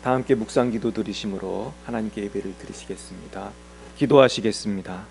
다 함께 묵상기도 드리심으로 하나님께 예배를 드리시겠습니다. 기도하시겠습니다.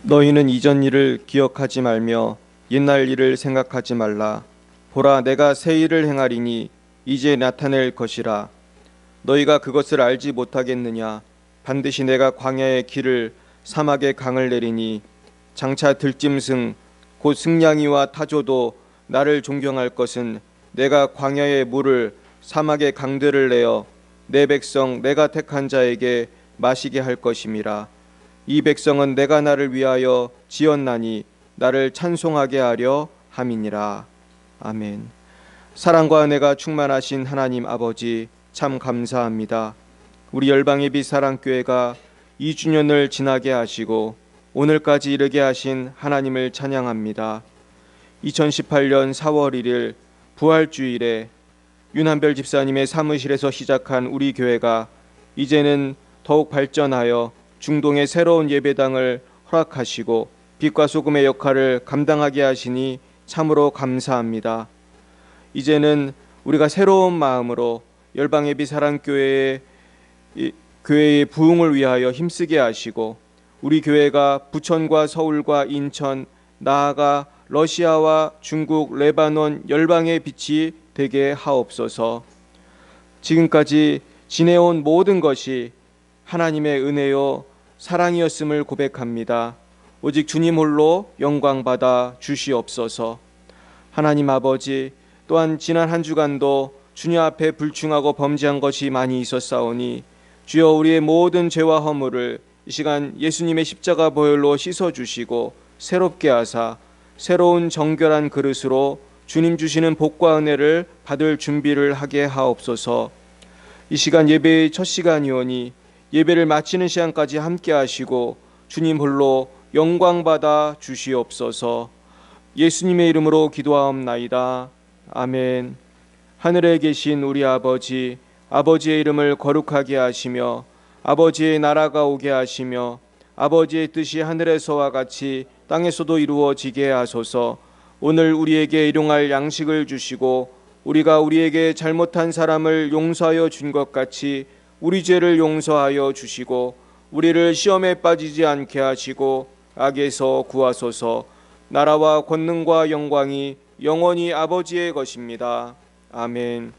너희는 이전 일을 기억하지 말며 옛날 일을 생각하지 말라. 보라, 내가 새 일을 행하리니 이제 나타낼 것이라. 너희가 그것을 알지 못하겠느냐? 반드시 내가 광야의 길을 사막의 강을 내리니 장차 들짐승 곧 승냥이와 타조도 나를 존경할 것은 내가 광야의 물을 사막의 강들을 내어 내 백성 내가 택한 자에게 마시게 할 것임이라. 이 백성은 내가 나를 위하여 지었나니 나를 찬송하게 하려 함이니라. 아멘. 사랑과 은혜가 충만하신 하나님 아버지, 참 감사합니다. 우리 열방의 빛 사랑교회가 2주년을 지나게 하시고 오늘까지 이르게 하신 하나님을 찬양합니다. 2018년 4월 1일 부활주일에 윤한별 집사님의 사무실에서 시작한 우리 교회가 이제는 더욱 발전하여 중동의 새로운 예배당을 허락하시고 빛과 소금의 역할을 감당하게 하시니 참으로 감사합니다. 이제는 우리가 새로운 마음으로 열방의 빛 사랑교회의 부흥을 위하여 힘쓰게 하시고 우리 교회가 부천과 서울과 인천, 나아가 러시아와 중국, 레바논 열방의 빛이 되게 하옵소서. 지금까지 지내온 모든 것이 하나님의 은혜요 사랑이었음을 고백합니다. 오직 주님 홀로 영광받아 주시옵소서. 하나님 아버지, 또한 지난 한 주간도 주님 앞에 불충하고 범죄한 것이 많이 있었사오니 주여 우리의 모든 죄와 허물을 이 시간 예수님의 십자가 보혈로 씻어주시고 새롭게 하사 새로운 정결한 그릇으로 주님 주시는 복과 은혜를 받을 준비를 하게 하옵소서. 이 시간 예배의 첫 시간이오니 예배를 마치는 시간까지 함께 하시고 주님 홀로 영광받아 주시옵소서. 예수님의 이름으로 기도하옵나이다. 아멘. 하늘에 계신 우리 아버지, 아버지의 이름을 거룩하게 하시며 아버지의 나라가 오게 하시며 아버지의 뜻이 하늘에서와 같이 땅에서도 이루어지게 하소서. 오늘 우리에게 일용할 양식을 주시고 우리가 우리에게 잘못한 사람을 용서하여 준 것 같이 우리 죄를 용서하여 주시고 우리를 시험에 빠지지 않게 하시고 악에서 구하소서. 나라와 권능과 영광이 영원히 아버지의 것입니다. 아멘.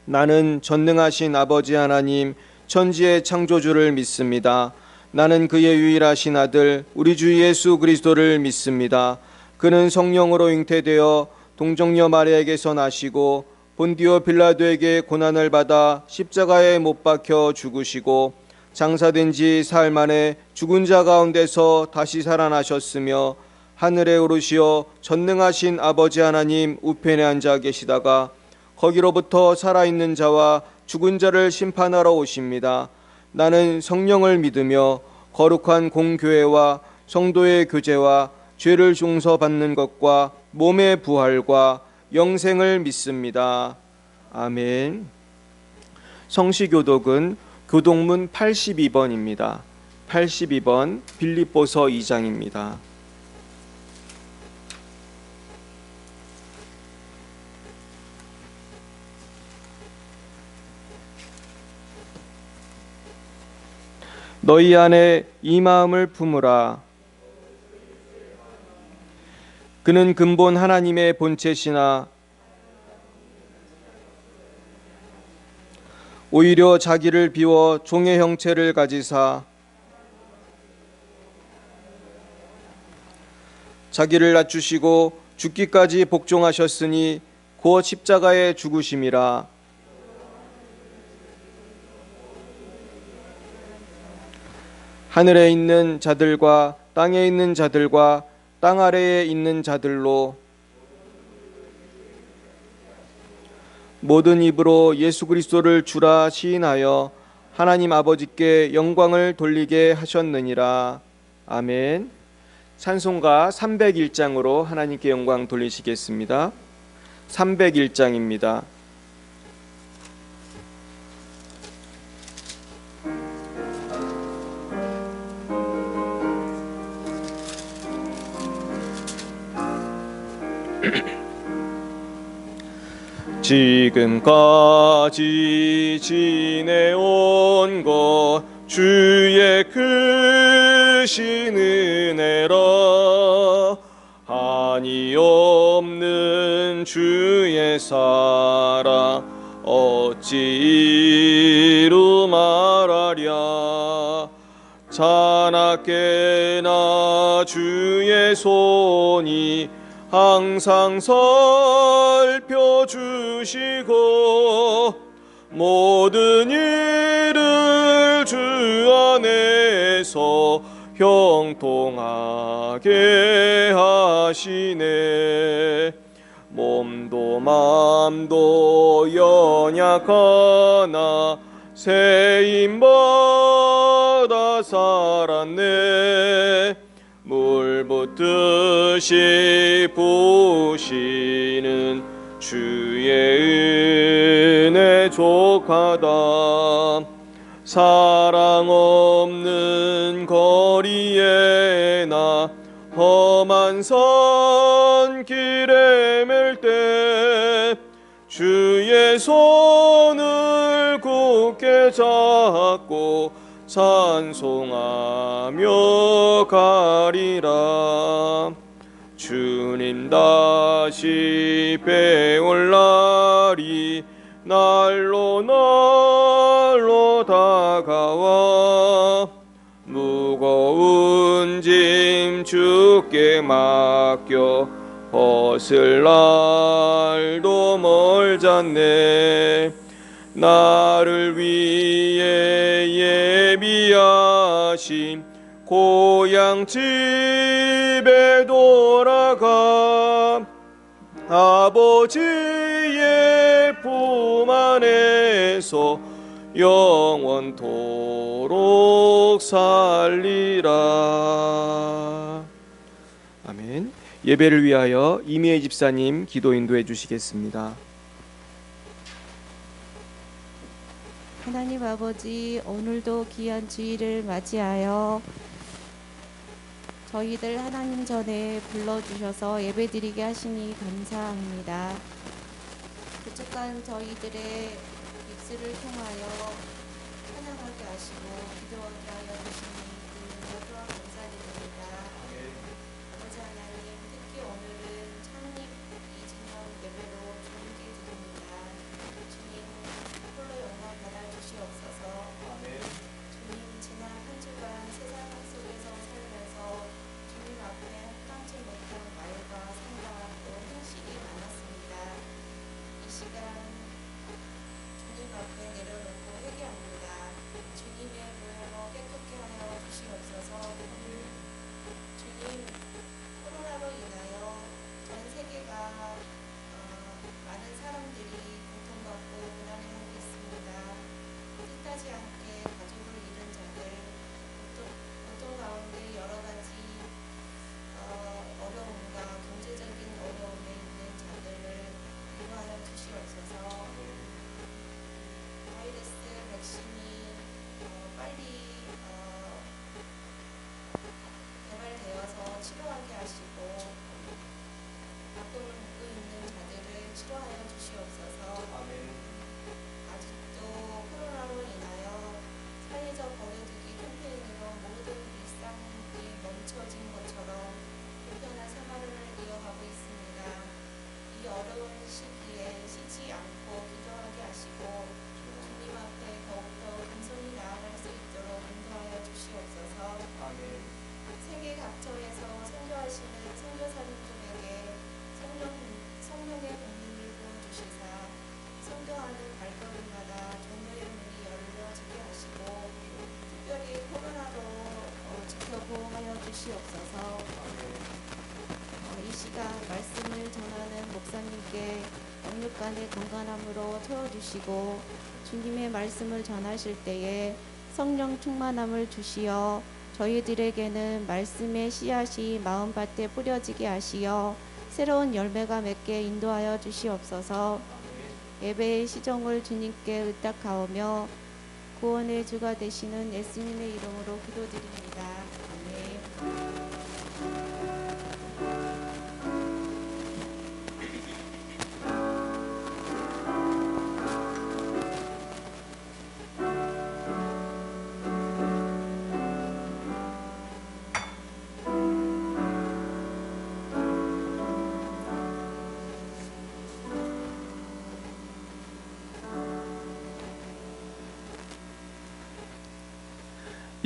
나는 전능하신 아버지 하나님 천지의 창조주를 믿습니다. 나는 그의 유일하신 아들 우리 주 예수 그리스도를 믿습니다. 그는 성령으로 잉태되어 동정녀 마리아에게서 나시고 본디오 빌라도에게 고난을 받아 십자가에 못 박혀 죽으시고 장사된 지 사흘 만에 죽은 자 가운데서 다시 살아나셨으며 하늘에 오르시어 전능하신 아버지 하나님 우편에 앉아 계시다가 거기로부터 살아있는 자와 죽은 자를 심판하러 오십니다. 나는 성령을 믿으며 거룩한 공교회와 성도의 교제와 죄를 용서받는 것과 몸의 부활과 영생을 믿습니다. 아멘. 성시교독은 교독문 82번입니다. 82번 빌립보서 2장입니다. 너희 안에 이 마음을 품으라. 그는 근본 하나님의 본체시나 오히려 자기를 비워 종의 형체를 가지사 자기를 낮추시고 죽기까지 복종하셨으니 곧 십자가에 죽으심이라. 하늘에 있는 자들과 땅에 있는 자들과 땅 아래에 있는 자들로 모든 입으로 예수 그리스도를 주라 시인하여 하나님 아버지께 영광을 돌리게 하셨느니라. 아멘. 찬송가 301장으로 하나님께 영광 돌리시겠습니다. 301장입니다. 지금까지 지내온 것 주의 크신 은혜라. 한이 없는 주의 사랑 어찌 이루 말하랴. 자나깨나 주의 손이 항상 살펴주시고 모든 일을 주 안에서 형통하게 하시네. 몸도 맘도 연약하나 세임받아 살았네. 물 붓듯이 부으시는 주의 은혜 족하다. 사랑 없는 거리에 나 험한 산길에 맬 때 주의 손을 굳게 잡고 찬송하며 가리라. 주님 다시 배올 날이 날로 날로 다가와 무거운 짐 주께 맡겨 벗을 날도 멀잖네. 나를 위해 예비하신 고향 집에 돌아가 아버지의 품 안에서 영원토록 살리라. 아멘. 예배를 위하여 이미애 집사님 기도 인도해 주시겠습니다. 하나님 아버지, 오늘도 귀한 주일을 맞이하여 저희들 하나님 전에 불러주셔서 예배드리게 하시니 감사합니다. 부족한 저희들의 입술을 통하여 찬양하게 하시고 기도하게 하여 주시니 그 모두와 감사드립니다. 아버지 하나님, 특히 오늘은 창립 2주년 예배로 존귀 드립니다. 주님, 홀로 영광 받아주시옵소서. 주님, 지난 한 주간 세상 속에서 살면서 주님 앞에 합당치 못한 말과 생각 또 행실이 많았습니다. 이 시간 주님 앞에 내려놓고 회개합니다. 주님의 보혈로 깨끗게 하여 이 시간 말씀을 전하는 목사님께 억눌간의 건강함으로 채워주시고 주님의 말씀을 전하실 때에 성령 충만함을 주시어 저희들에게는 말씀의 씨앗이 마음밭에 뿌려지게 하시어 새로운 열매가 맺게 인도하여 주시옵소서. 예배의 시종을 주님께 의탁하오며 구원의 주가 되시는 예수님의 이름으로 기도드립니다. 아멘.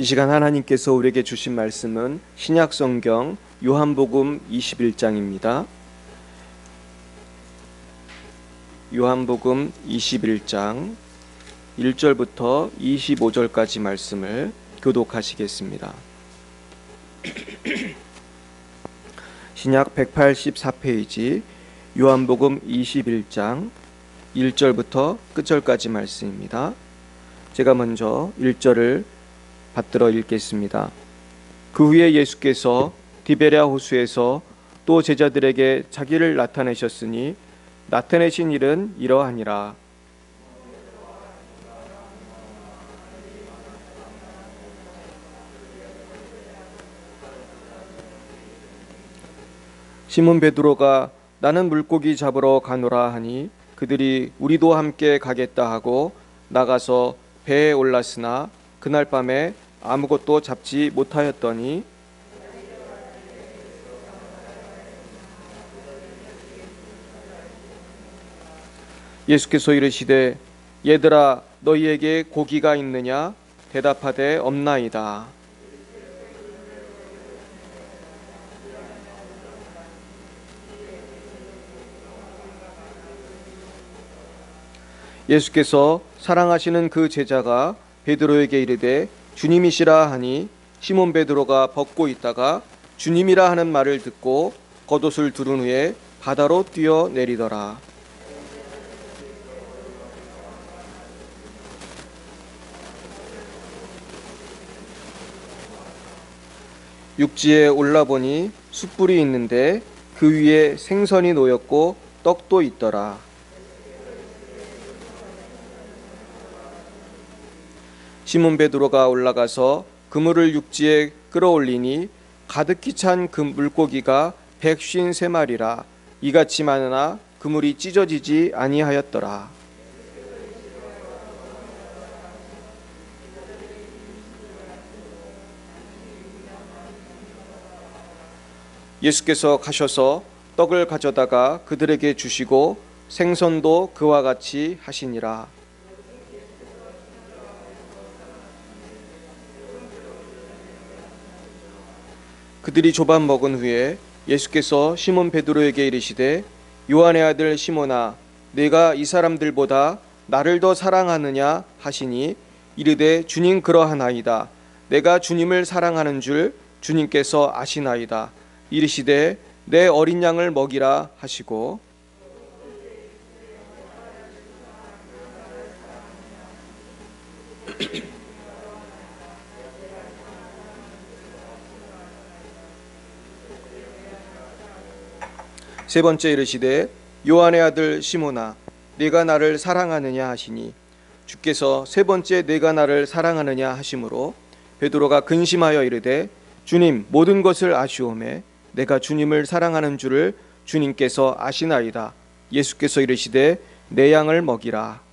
이 시간 하나님께서 우리에게 주신 말씀은 신약성경 요한복음 21장입니다. 요한복음 21장 1절부터 25절까지 말씀을 교독하시겠습니다. 신약 184페이지 요한복음 21장 1절부터 끝절까지 말씀입니다. 제가 먼저 1절을 받들어 읽겠습니다. 그 후에 예수께서 디베랴 호수에서 또 제자들에게 자기를 나타내셨으니 나타내신 일은 이러하니라. 시몬 베드로가 나는 물고기 잡으러 가노라 하니 그들이 우리도 함께 가겠다 하고 나가서 배에 올랐으나 그날 밤에 아무것도 잡지 못하였더니 예수께서 이르시되 얘들아 너희에게 고기가 있느냐 대답하되 없나이다. 예수께서 사랑하시는 그 제자가 베드로에게 이르되 주님이시라 하니 시몬 베드로가 벗고 있다가 주님이라 하는 말을 듣고 겉옷을 두른 후에 바다로 뛰어 내리더라. 육지에 올라보니 숯불이 있는데 그 위에 생선이 놓였고 떡도 있더라. 시몬 베드로가 올라가서 그물을 육지에 끌어올리니 가득히 찬 그 물고기가 153마리라. 이같이 많으나 그물이 찢어지지 아니하였더라. 예수께서 가셔서 떡을 가져다가 그들에게 주시고 생선도 그와 같이 하시니라. 그들이 조반 먹은 후에 예수께서 시몬 베드로에게 이르시되 요한의 아들 시몬아 내가 이 사람들보다 나를 더 사랑하느냐 하시니 이르되 주님 그러하나이다. 내가 주님을 사랑하는 줄 주님께서 아시나이다. 이르시되 내 어린 양을 먹이라 하시고 세 번째 이르시되 요한의 아들 시몬아 네가 나를 사랑하느냐 하시니 주께서 세 번째 네가 나를 사랑하느냐 하심으로 베드로가 근심하여 이르되 주님 모든 것을 아시오매 내가 주님을 사랑하는 줄을 주님께서 아시나이다. 예수께서 이르시되 내 양을 먹이라.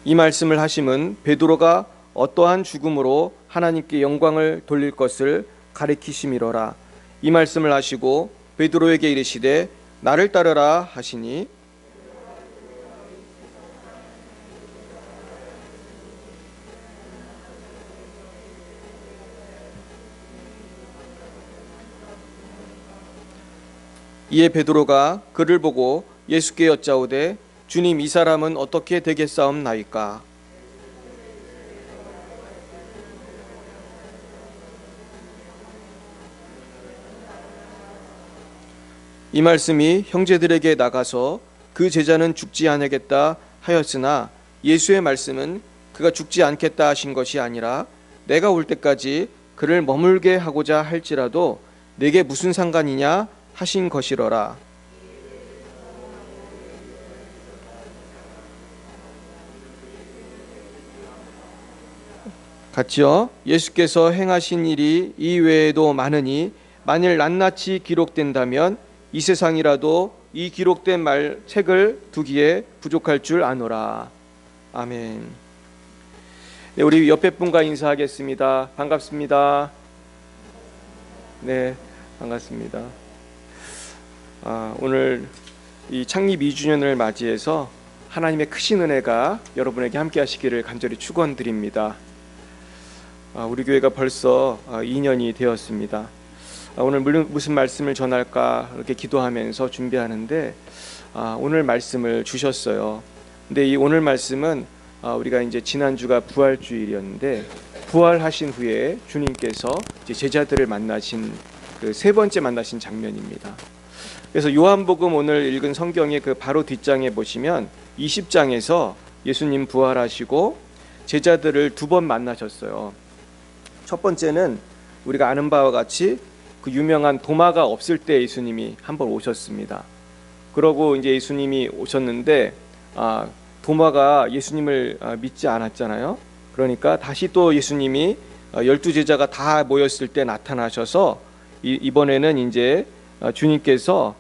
이 말씀을 하심은 베드로가 어떠한 죽음으로 하나님께 영광을 돌릴 것을 가리키심이로라. 이 말씀을 하시고 베드로에게 이르시되 나를 따르라 하시니 이에 베드로가 그를 보고 예수께 여짜오되 주님, 이 사람은 어떻게 되겠사옵나이까? 이 말씀이 형제들에게 나가서 그 제자는 죽지 않겠다 하였으나 예수의 말씀은 그가 죽지 않겠다 하신 것이 아니라 내가 올 때까지 그를 머물게 하고자 할지라도 내게 무슨 상관이냐 하신 것이로라. 같이요. 예수께서 행하신 일이 이 외에도 많으니 만일 낱낱이 기록된다면 이 세상이라도 이 기록된 책을 두기에 부족할 줄 아노라. 아멘. 네, 우리 옆에 분과 인사하겠습니다. 반갑습니다. 네, 반갑습니다. 오늘 이 창립 2주년을 맞이해서 하나님의 크신 은혜가 여러분에게 함께 하시기를 간절히 축원드립니다. 우리 교회가 벌써 2년이 되었습니다. 오늘 무슨 말씀을 전할까 이렇게 기도하면서 준비하는데 오늘 말씀을 주셨어요. 근데 이 오늘 말씀은 우리가 이제 지난주가 부활주일이었는데 부활하신 후에 주님께서 이제 제자들을 만나신 그 세 번째 만나신 장면입니다. 그래서 요한복음 오늘 읽은 성경의 그 바로 뒷장에 보시면 20장에서 예수님 부활하시고 제자들을 두 번 만나셨어요. 첫 번째는 우리가 아는 바와 같이 그 유명한 도마가 없을 때 예수님이 한번 오셨습니다. 그러고 이제 예수님이 오셨는데 도마가 예수님을 믿지 않았잖아요. 그러니까 다시 또 예수님이 12제자가 다 모였을 때 나타나셔서 이번에는 이제 주님께서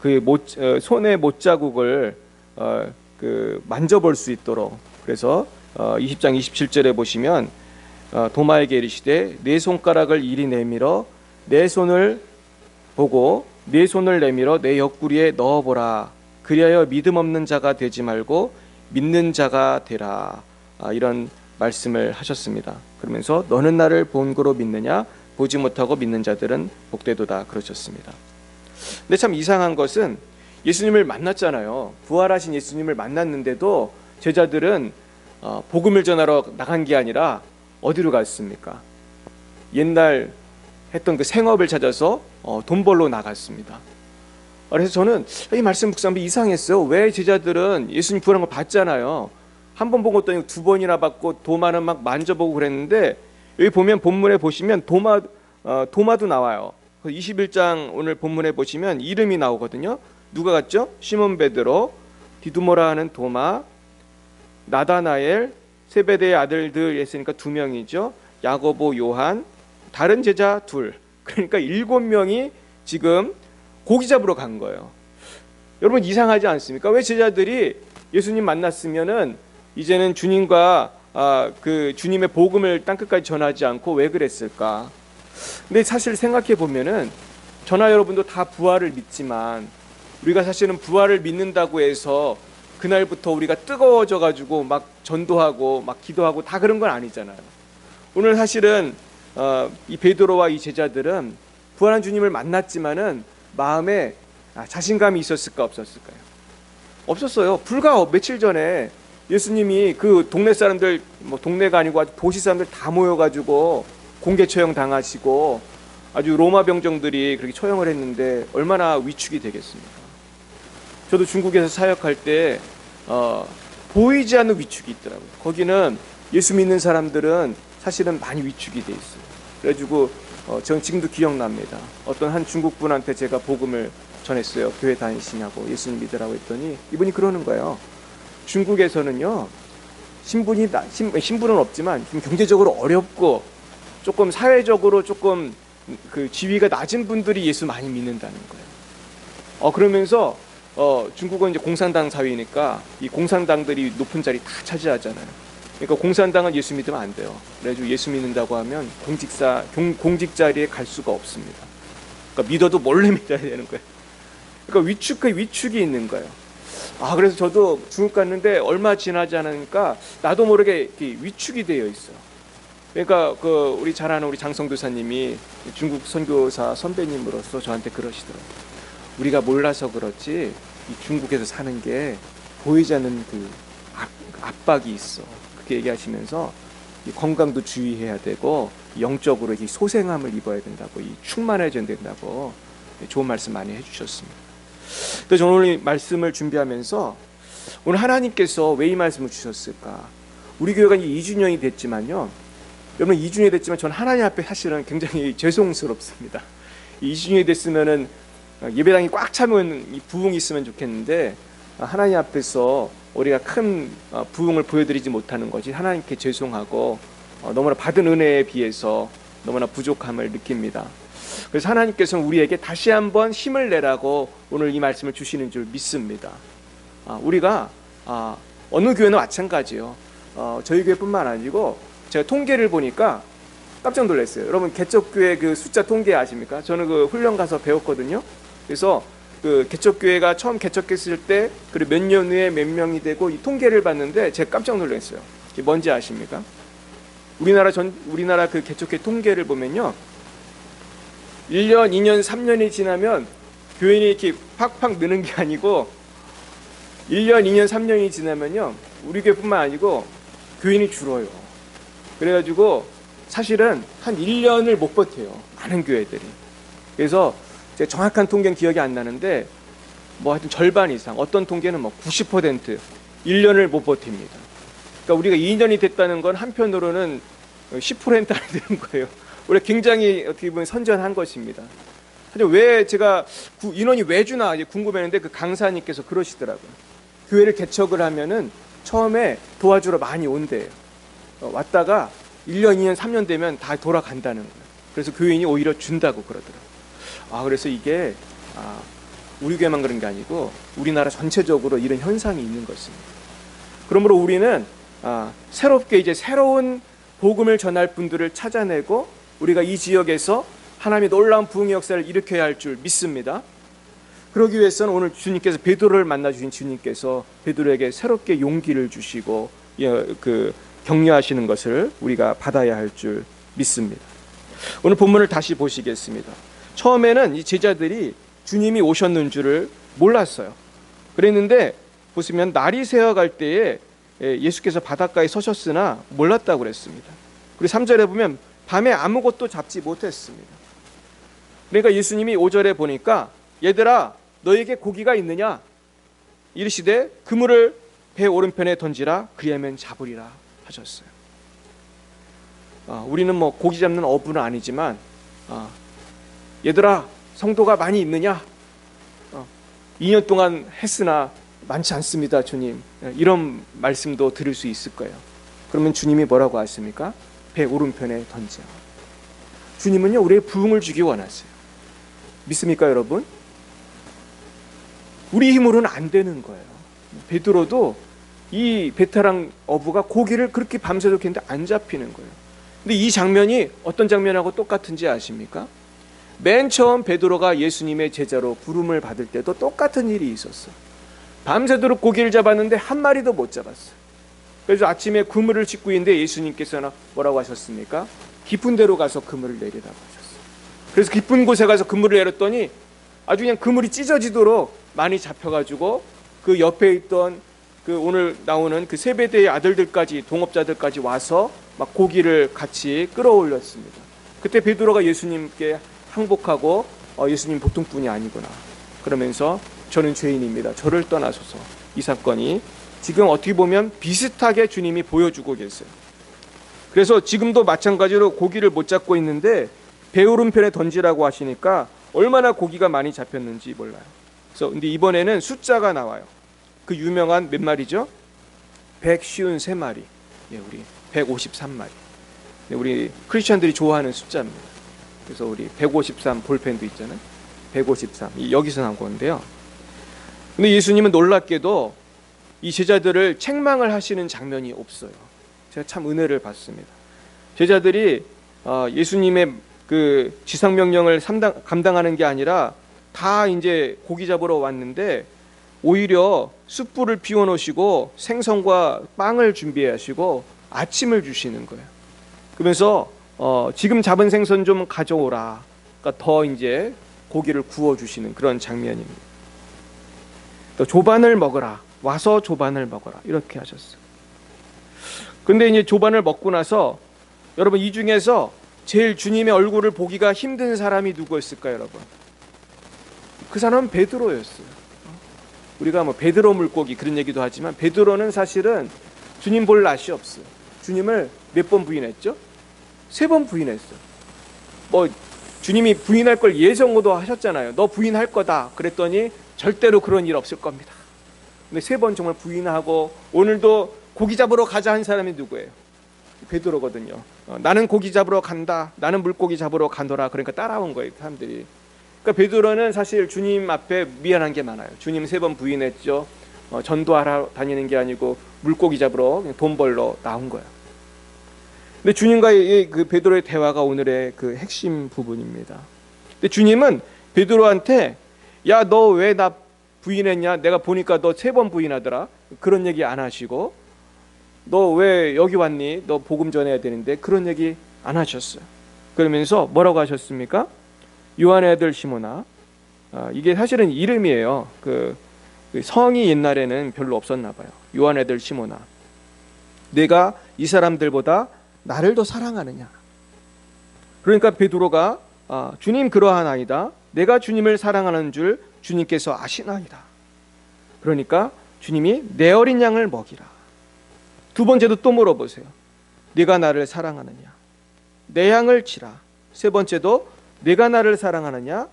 그 손의 못자국을 그 만져볼 수 있도록, 그래서 20장 27절에 보시면 도마에게 이르시되 네 손가락을 이리 내밀어 내 손을 보고 네 손을 내밀어 내 옆구리에 넣어보라. 그리하여 믿음 없는 자가 되지 말고 믿는 자가 되라. 이런 말씀을 하셨습니다. 그러면서 너는 나를 본고로 믿느냐? 보지 못하고 믿는 자들은 복되도다 그러셨습니다. 근데 참 이상한 것은 예수님을 만났잖아요. 부활하신 예수님을 만났는데도 제자들은 복음을 전하러 나간 게 아니라 어디로 갔습니까? 옛날 했던 그 생업을 찾아서 돈 벌러 나갔습니다. 그래서 저는 이 말씀 묵상하면 이상했어요. 왜 제자들은 예수님 부활한 걸 봤잖아요. 한 번 본 것도 아니고 두 번이나 봤고 도마는 막 만져보고 그랬는데 여기 보면 본문에 보시면 도마도 나와요. 21장 오늘 본문에 보시면 이름이 나오거든요. 누가 갔죠? 시몬 베드로, 디두모라 하는 도마, 나다나엘, 세베대의 아들들 했으니까 두 명이죠. 야고보, 요한, 다른 제자 둘. 그러니까 7명이 지금 고기 잡으러 간 거예요. 여러분 이상하지 않습니까? 왜 제자들이 예수님 만났으면은 이제는 주님과 그 주님의 복음을 땅끝까지 전하지 않고 왜 그랬을까? 근데 사실 생각해 보면은 저나 여러분도 다 부활을 믿지만 우리가 사실은 부활을 믿는다고 해서 그날부터 우리가 뜨거워져 가지고 막 전도하고 막 기도하고 다 그런 건 아니잖아요. 오늘 사실은 이 베드로와 이 제자들은 부활한 주님을 만났지만은 마음에 자신감이 있었을까 없었을까요? 없었어요. 불과 며칠 전에 예수님이 그 동네 사람들, 뭐 동네가 아니고 아주 도시 사람들 다 모여가지고 공개 처형 당하시고 아주 로마 병정들이 그렇게 처형을 했는데 얼마나 위축이 되겠습니까? 저도 중국에서 사역할 때 보이지 않는 위축이 있더라고요. 거기는 예수 믿는 사람들은 사실은 많이 위축이 돼 있어요. 그래가지고 저는 지금도 기억납니다. 어떤 한 중국 분한테 제가 복음을 전했어요. 교회 다니시냐고 예수님 믿으라고 했더니 이분이 그러는 거예요. 중국에서는요 신분은 없지만 좀 경제적으로 어렵고 조금 사회적으로 조금 그 지위가 낮은 분들이 예수 많이 믿는다는 거예요. 그러면서 중국은 이제 공산당 사회니까 이 공산당들이 높은 자리 다 차지하잖아요. 그러니까 공산당은 예수 믿으면 안 돼요. 그래가지고 예수 믿는다고 하면 공직 자리에 갈 수가 없습니다. 그러니까 믿어도 몰래 믿어야 되는 거예요. 그러니까 위축이 있는 거예요. 그래서 저도 중국 갔는데 얼마 지나지 않으니까 나도 모르게 위축이 되어 있어요. 그러니까 우리 잘 아는 우리 장성도사님이 중국 선교사 선배님으로서 저한테 그러시더라고요. 우리가 몰라서 그렇지 이 중국에서 사는 게 보이지 않는 그 압박이 있어. 그렇게 얘기하시면서 이 건강도 주의해야 되고 영적으로 이 소생함을 입어야 된다고, 이 충만해져야 된다고 좋은 말씀 많이 해주셨습니다. 그래서 저는 오늘 이 말씀을 준비하면서 오늘 하나님께서 왜 이 말씀을 주셨을까? 우리 교회가 이제 2주년이 됐지만요, 여러분 2주년이 됐지만 저는 하나님 앞에 사실은 굉장히 죄송스럽습니다. 2주년이 됐으면은 예배당이 꽉 차면 이 부흥이 있으면 좋겠는데 하나님 앞에서 우리가 큰 부흥을 보여드리지 못하는 것이 하나님께 죄송하고 너무나 받은 은혜에 비해서 너무나 부족함을 느낍니다. 그래서 하나님께서는 우리에게 다시 한번 힘을 내라고 오늘 이 말씀을 주시는 줄 믿습니다. 우리가 어느 교회나 마찬가지예요. 저희 교회뿐만 아니고 제가 통계를 보니까 깜짝 놀랐어요. 여러분 개척교회 그 숫자 통계 아십니까? 저는 그 훈련 가서 배웠거든요. 그래서 그 개척교회가 처음 개척했을 때 그리고 몇 년 후에 몇 명이 되고 이 통계를 봤는데 제가 깜짝 놀랐어요. 이게 뭔지 아십니까? 우리나라 그 개척교회 통계를 보면요, 1년, 2년, 3년이 지나면 교인이 이렇게 팍팍 느는 게 아니고 1년, 2년, 3년이 지나면요, 우리 교회뿐만 아니고 교인이 줄어요. 그래가지고 사실은 한 1년을 못 버텨요, 많은 교회들이. 그래서 제가 정확한 통계는 기억이 안 나는데 뭐 하여튼 절반 이상, 어떤 통계는 뭐 90% 1년을 못 버팁니다. 그러니까 우리가 2년이 됐다는 건 한편으로는 10% 안에 드는 거예요. 우리가 굉장히 어떻게 보면 선전한 것입니다. 근데 왜 제가 인원이 왜 주나 궁금했는데 그 강사님께서 그러시더라고요. 교회를 개척을 하면은 처음에 도와주러 많이 온대요. 왔다가 1년, 2년, 3년 되면 다 돌아간다는 거예요. 그래서 교인이 오히려 준다고 그러더라고요. 그래서 이게 우리 교회만 그런 게 아니고 우리나라 전체적으로 이런 현상이 있는 것입니다. 그러므로 우리는 새롭게 이제 새로운 복음을 전할 분들을 찾아내고 우리가 이 지역에서 하나님의 놀라운 부흥의 역사를 일으켜야 할 줄 믿습니다. 그러기 위해서는 오늘 주님께서 베드로를 만나 주신 주님께서 베드로에게 새롭게 용기를 주시고 그 격려하시는 것을 우리가 받아야 할 줄 믿습니다. 오늘 본문을 다시 보시겠습니다. 처음에는 이 제자들이 주님이 오셨는 줄을 몰랐어요. 그랬는데 보시면 날이 새어갈 때에 예수께서 바닷가에 서셨으나 몰랐다고 그랬습니다. 그리고 3절에 보면 밤에 아무것도 잡지 못했습니다. 그러니까 예수님이 5절에 보니까 얘들아 너에게 고기가 있느냐 이르시되 그물을 배 오른편에 던지라 그리하면 잡으리라 하셨어요. 우리는 뭐 고기 잡는 어부는 아니지만 얘들아 성도가 많이 있느냐 2년 동안 했으나 많지 않습니다 주님, 이런 말씀도 들을 수 있을 거예요. 그러면 주님이 뭐라고 하십니까? 배 오른편에 던져. 주님은요 우리의 부흥을 주기 원하세요. 믿습니까 여러분? 우리 힘으로는 안 되는 거예요. 베드로도 이 베테랑 어부가 고기를 그렇게 밤새도록 했는데 안 잡히는 거예요. 근데 이 장면이 어떤 장면하고 똑같은지 아십니까? 맨 처음 베드로가 예수님의 제자로 부름을 받을 때도 똑같은 일이 있었어. 밤새도록 고기를 잡았는데 한 마리도 못 잡았어요. 그래서 아침에 그물을 짚고 있는데 예수님께서는 뭐라고 하셨습니까? 깊은 데로 가서 그물을 내리라고 하셨어요. 그래서 깊은 곳에 가서 그물을 내렸더니 아주 그냥 그물이 찢어지도록 많이 잡혀가지고 그 옆에 있던 그 오늘 나오는 그 세베대의 아들들까지, 동업자들까지 와서 막 고기를 같이 끌어올렸습니다. 그때 베드로가 예수님께 항복하고 예수님 보통 분이 아니구나 그러면서 저는 죄인입니다, 저를 떠나소서. 이 사건이 지금 어떻게 보면 비슷하게 주님이 보여주고 계세요. 그래서 지금도 마찬가지로 고기를 못 잡고 있는데 배 오른편에 던지라고 하시니까 얼마나 고기가 많이 잡혔는지 몰라요. 그래서 근데 이번에는 숫자가 나와요. 그 유명한 몇 마리죠? 153마리. 우리 153마리. 우리 크리스천들이 좋아하는 숫자입니다. 그래서 우리 153 볼펜도 있잖아요. 153 여기서 나온 건데요. 근데 예수님은 놀랍게도 이 제자들을 책망을 하시는 장면이 없어요. 제가 참 은혜를 받습니다. 제자들이 예수님의 그 지상명령을 감당하는 게 아니라 다 이제 고기 잡으러 왔는데 오히려 숯불을 피워놓으시고 생선과 빵을 준비하시고 아침을 주시는 거예요. 그러면서 지금 잡은 생선 좀 가져오라. 그러니까 더 이제 고기를 구워주시는 그런 장면입니다. 또 조반을 먹어라. 와서 조반을 먹어라. 이렇게 하셨어요. 근데 이제 조반을 먹고 나서 여러분 이 중에서 제일 주님의 얼굴을 보기가 힘든 사람이 누구였을까요, 여러분? 그 사람은 베드로였어요. 우리가 뭐 베드로 물고기 그런 얘기도 하지만 베드로는 사실은 주님 볼 낯이 없어요. 주님을 몇 번 부인했죠? 3번 부인했어요. 뭐 주님이 부인할 걸 예정도 하셨잖아요. 너 부인할 거다. 그랬더니 절대로 그런 일 없을 겁니다. 근데 3번 정말 부인하고 오늘도 고기 잡으러 가자 한 사람이 누구예요? 베드로거든요. 나는 고기 잡으러 간다. 나는 물고기 잡으러 가노라. 그러니까 따라온 거예요, 사람들이. 그러니까 베드로는 사실 주님 앞에 미안한 게 많아요. 주님 3번 부인했죠. 전도하러 다니는 게 아니고 물고기 잡으러 돈 벌러 나온 거예요. 근데 주님과의 그 베드로의 대화가 오늘의 그 핵심 부분입니다. 근데 주님은 베드로한테 야, 너 왜 나 부인했냐? 내가 보니까 너 3번 부인하더라. 그런 얘기 안 하시고 너 왜 여기 왔니? 너 복음 전해야 되는데 그런 얘기 안 하셨어요. 그러면서 뭐라고 하셨습니까? 요한의 아들 시몬아, 이게 사실은 이름이에요. 그 성이 옛날에는 별로 없었나 봐요. 요한의 아들 시몬아, 내가 이 사람들보다 나를 더 사랑하느냐? 그러니까 베드로가 주님 그러하나이다. 내가 주님을 사랑하는 줄 주님께서 아시나이다. 그러니까 주님이 내 어린 양을 먹이라. 2번째도 또 물어보세요. 네가 나를 사랑하느냐? 내 양을 치라. 3번째도 네가 나를 사랑하느냐?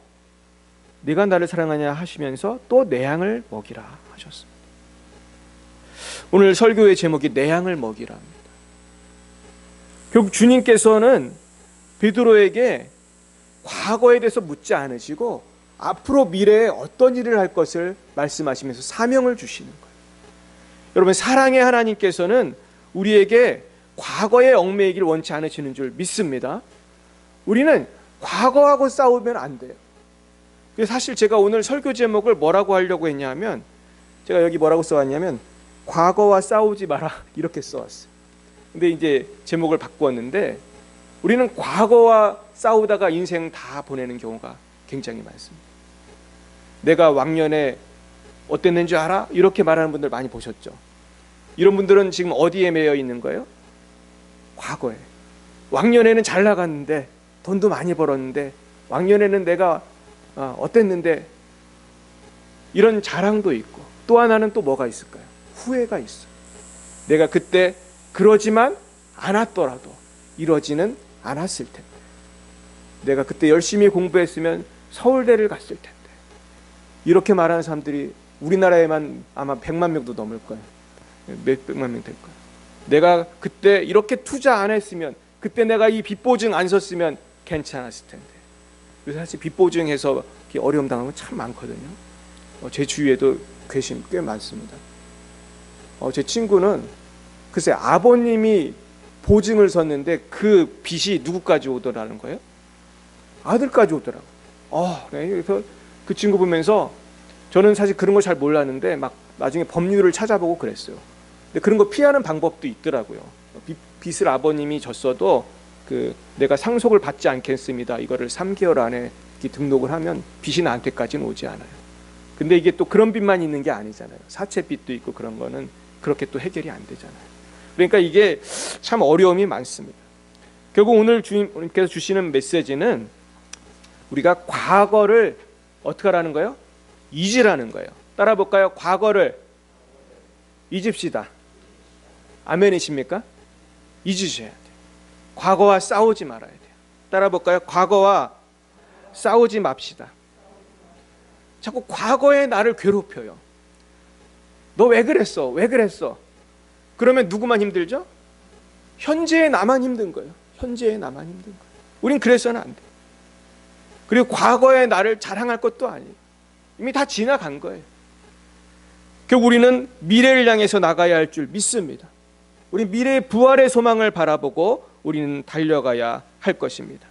네가 나를 사랑하냐 하시면서 또 내 양을 먹이라 하셨습니다. 오늘 설교의 제목이 내 양을 먹이라입니다. 결국 주님께서는 베드로에게 과거에 대해서 묻지 않으시고 앞으로 미래에 어떤 일을 할 것을 말씀하시면서 사명을 주시는 거예요. 여러분, 사랑의 하나님께서는 우리에게 과거에 얽매이길 원치 않으시는 줄 믿습니다. 우리는 과거하고 싸우면 안 돼요. 사실 제가 오늘 설교 제목을 뭐라고 하려고 했냐면, 제가 여기 뭐라고 써왔냐면 과거와 싸우지 마라 이렇게 써왔어요. 근데 이제 제목을 바꾸었는데, 우리는 과거와 싸우다가 인생 다 보내는 경우가 굉장히 많습니다. 내가 왕년에 어땠는지 알아? 이렇게 말하는 분들 많이 보셨죠? 이런 분들은 지금 어디에 매여 있는 거예요? 과거에. 왕년에는 잘 나갔는데, 돈도 많이 벌었는데, 왕년에는 내가 어땠는데, 이런 자랑도 있고, 또 하나는 또 뭐가 있을까요? 후회가 있어요. 내가 그때 그러지만 않았더라도 이러지는 않았을 텐데, 내가 그때 열심히 공부했으면 서울대를 갔을 텐데, 이렇게 말하는 사람들이 우리나라에만 아마 100만 명도 넘을 거예요. 몇백만 명 될 거예요. 내가 그때 이렇게 투자 안 했으면, 그때 내가 이 빚보증 안 섰으면 괜찮았을 텐데. 그래서 사실 빚보증해서 어려움 당하는 건 참 많거든요. 제 주위에도 꽤 많습니다. 제 친구는 글쎄 아버님이 보증을 섰는데 그 빚이 누구까지 오더라는 거예요? 아들까지 오더라고요. 그래서 그 친구 보면서 저는 사실 그런 걸 잘 몰랐는데 막 나중에 법률을 찾아보고 그랬어요. 근데 그런 거 피하는 방법도 있더라고요. 빚을 아버님이 졌어도 내가 상속을 받지 않겠습니다. 이거를 3개월 안에 등록을 하면 빚이 나한테까지는 오지 않아요. 근데 이게 또 그런 빚만 있는 게 아니잖아요. 사채빚도 있고 그런 거는 그렇게 또 해결이 안 되잖아요. 그러니까 이게 참 어려움이 많습니다. 결국 오늘 주님께서 주시는 메시지는 우리가 과거를 어떻게 하라는 거예요? 잊으라는 거예요. 따라 볼까요? 과거를 잊읍시다. 아멘이십니까? 잊으셔야 돼요. 과거와 싸우지 말아야 돼요. 따라 볼까요? 과거와 싸우지 맙시다. 자꾸 과거의 나를 괴롭혀요. 너 왜 그랬어? 왜 그랬어? 그러면 누구만 힘들죠? 현재의 나만 힘든 거예요. 현재의 나만 힘든 거예요. 우린 그래서는 안 돼요. 그리고 과거의 나를 자랑할 것도 아니에요. 이미 다 지나간 거예요. 결국 우리는 미래를 향해서 나가야 할 줄 믿습니다. 우리 미래의 부활의 소망을 바라보고 우리는 달려가야 할 것입니다.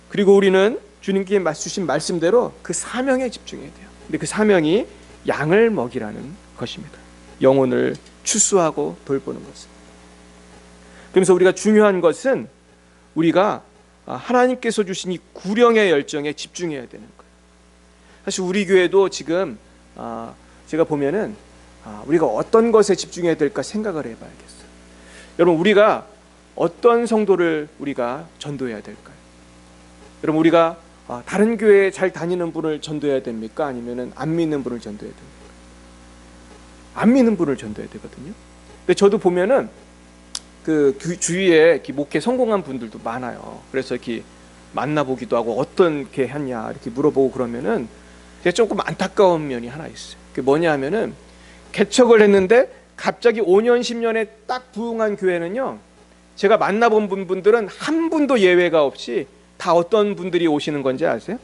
그리고 우리는 주님께 주신 말씀대로 그 사명에 집중해야 돼요. 근데 그 사명이 양을 먹이라는 것입니다. 영혼을 추수하고 돌보는 것입니다. 그래서 우리가 중요한 것은 우리가 하나님께서 주신 이 구령의 열정에 집중해야 되는 거예요. 사실 우리 교회도 지금 제가 보면은 우리가 어떤 것에 집중해야 될까 생각을 해봐야겠어요. 여러분, 우리가 어떤 성도를 우리가 전도해야 될까요? 여러분, 우리가 다른 교회에 잘 다니는 분을 전도해야 됩니까? 아니면은 안 믿는 분을 전도해야 됩니까? 안 믿는 분을 전도해야 되거든요. 근데 저도 보면은 그 주위에 이렇게 목회 성공한 분들도 많아요. 그래서 이렇게 만나보기도 하고 어떻게 했냐 이렇게 물어보고 그러면은 제가 조금 안타까운 면이 하나 있어요. 그게 뭐냐 하면은 개척을 했는데 갑자기 5년 10년에 딱 부흥한 교회는요, 제가 만나본 분들은 한 분도 예외가 없이 다 어떤 분들이 오시는 건지 아세요?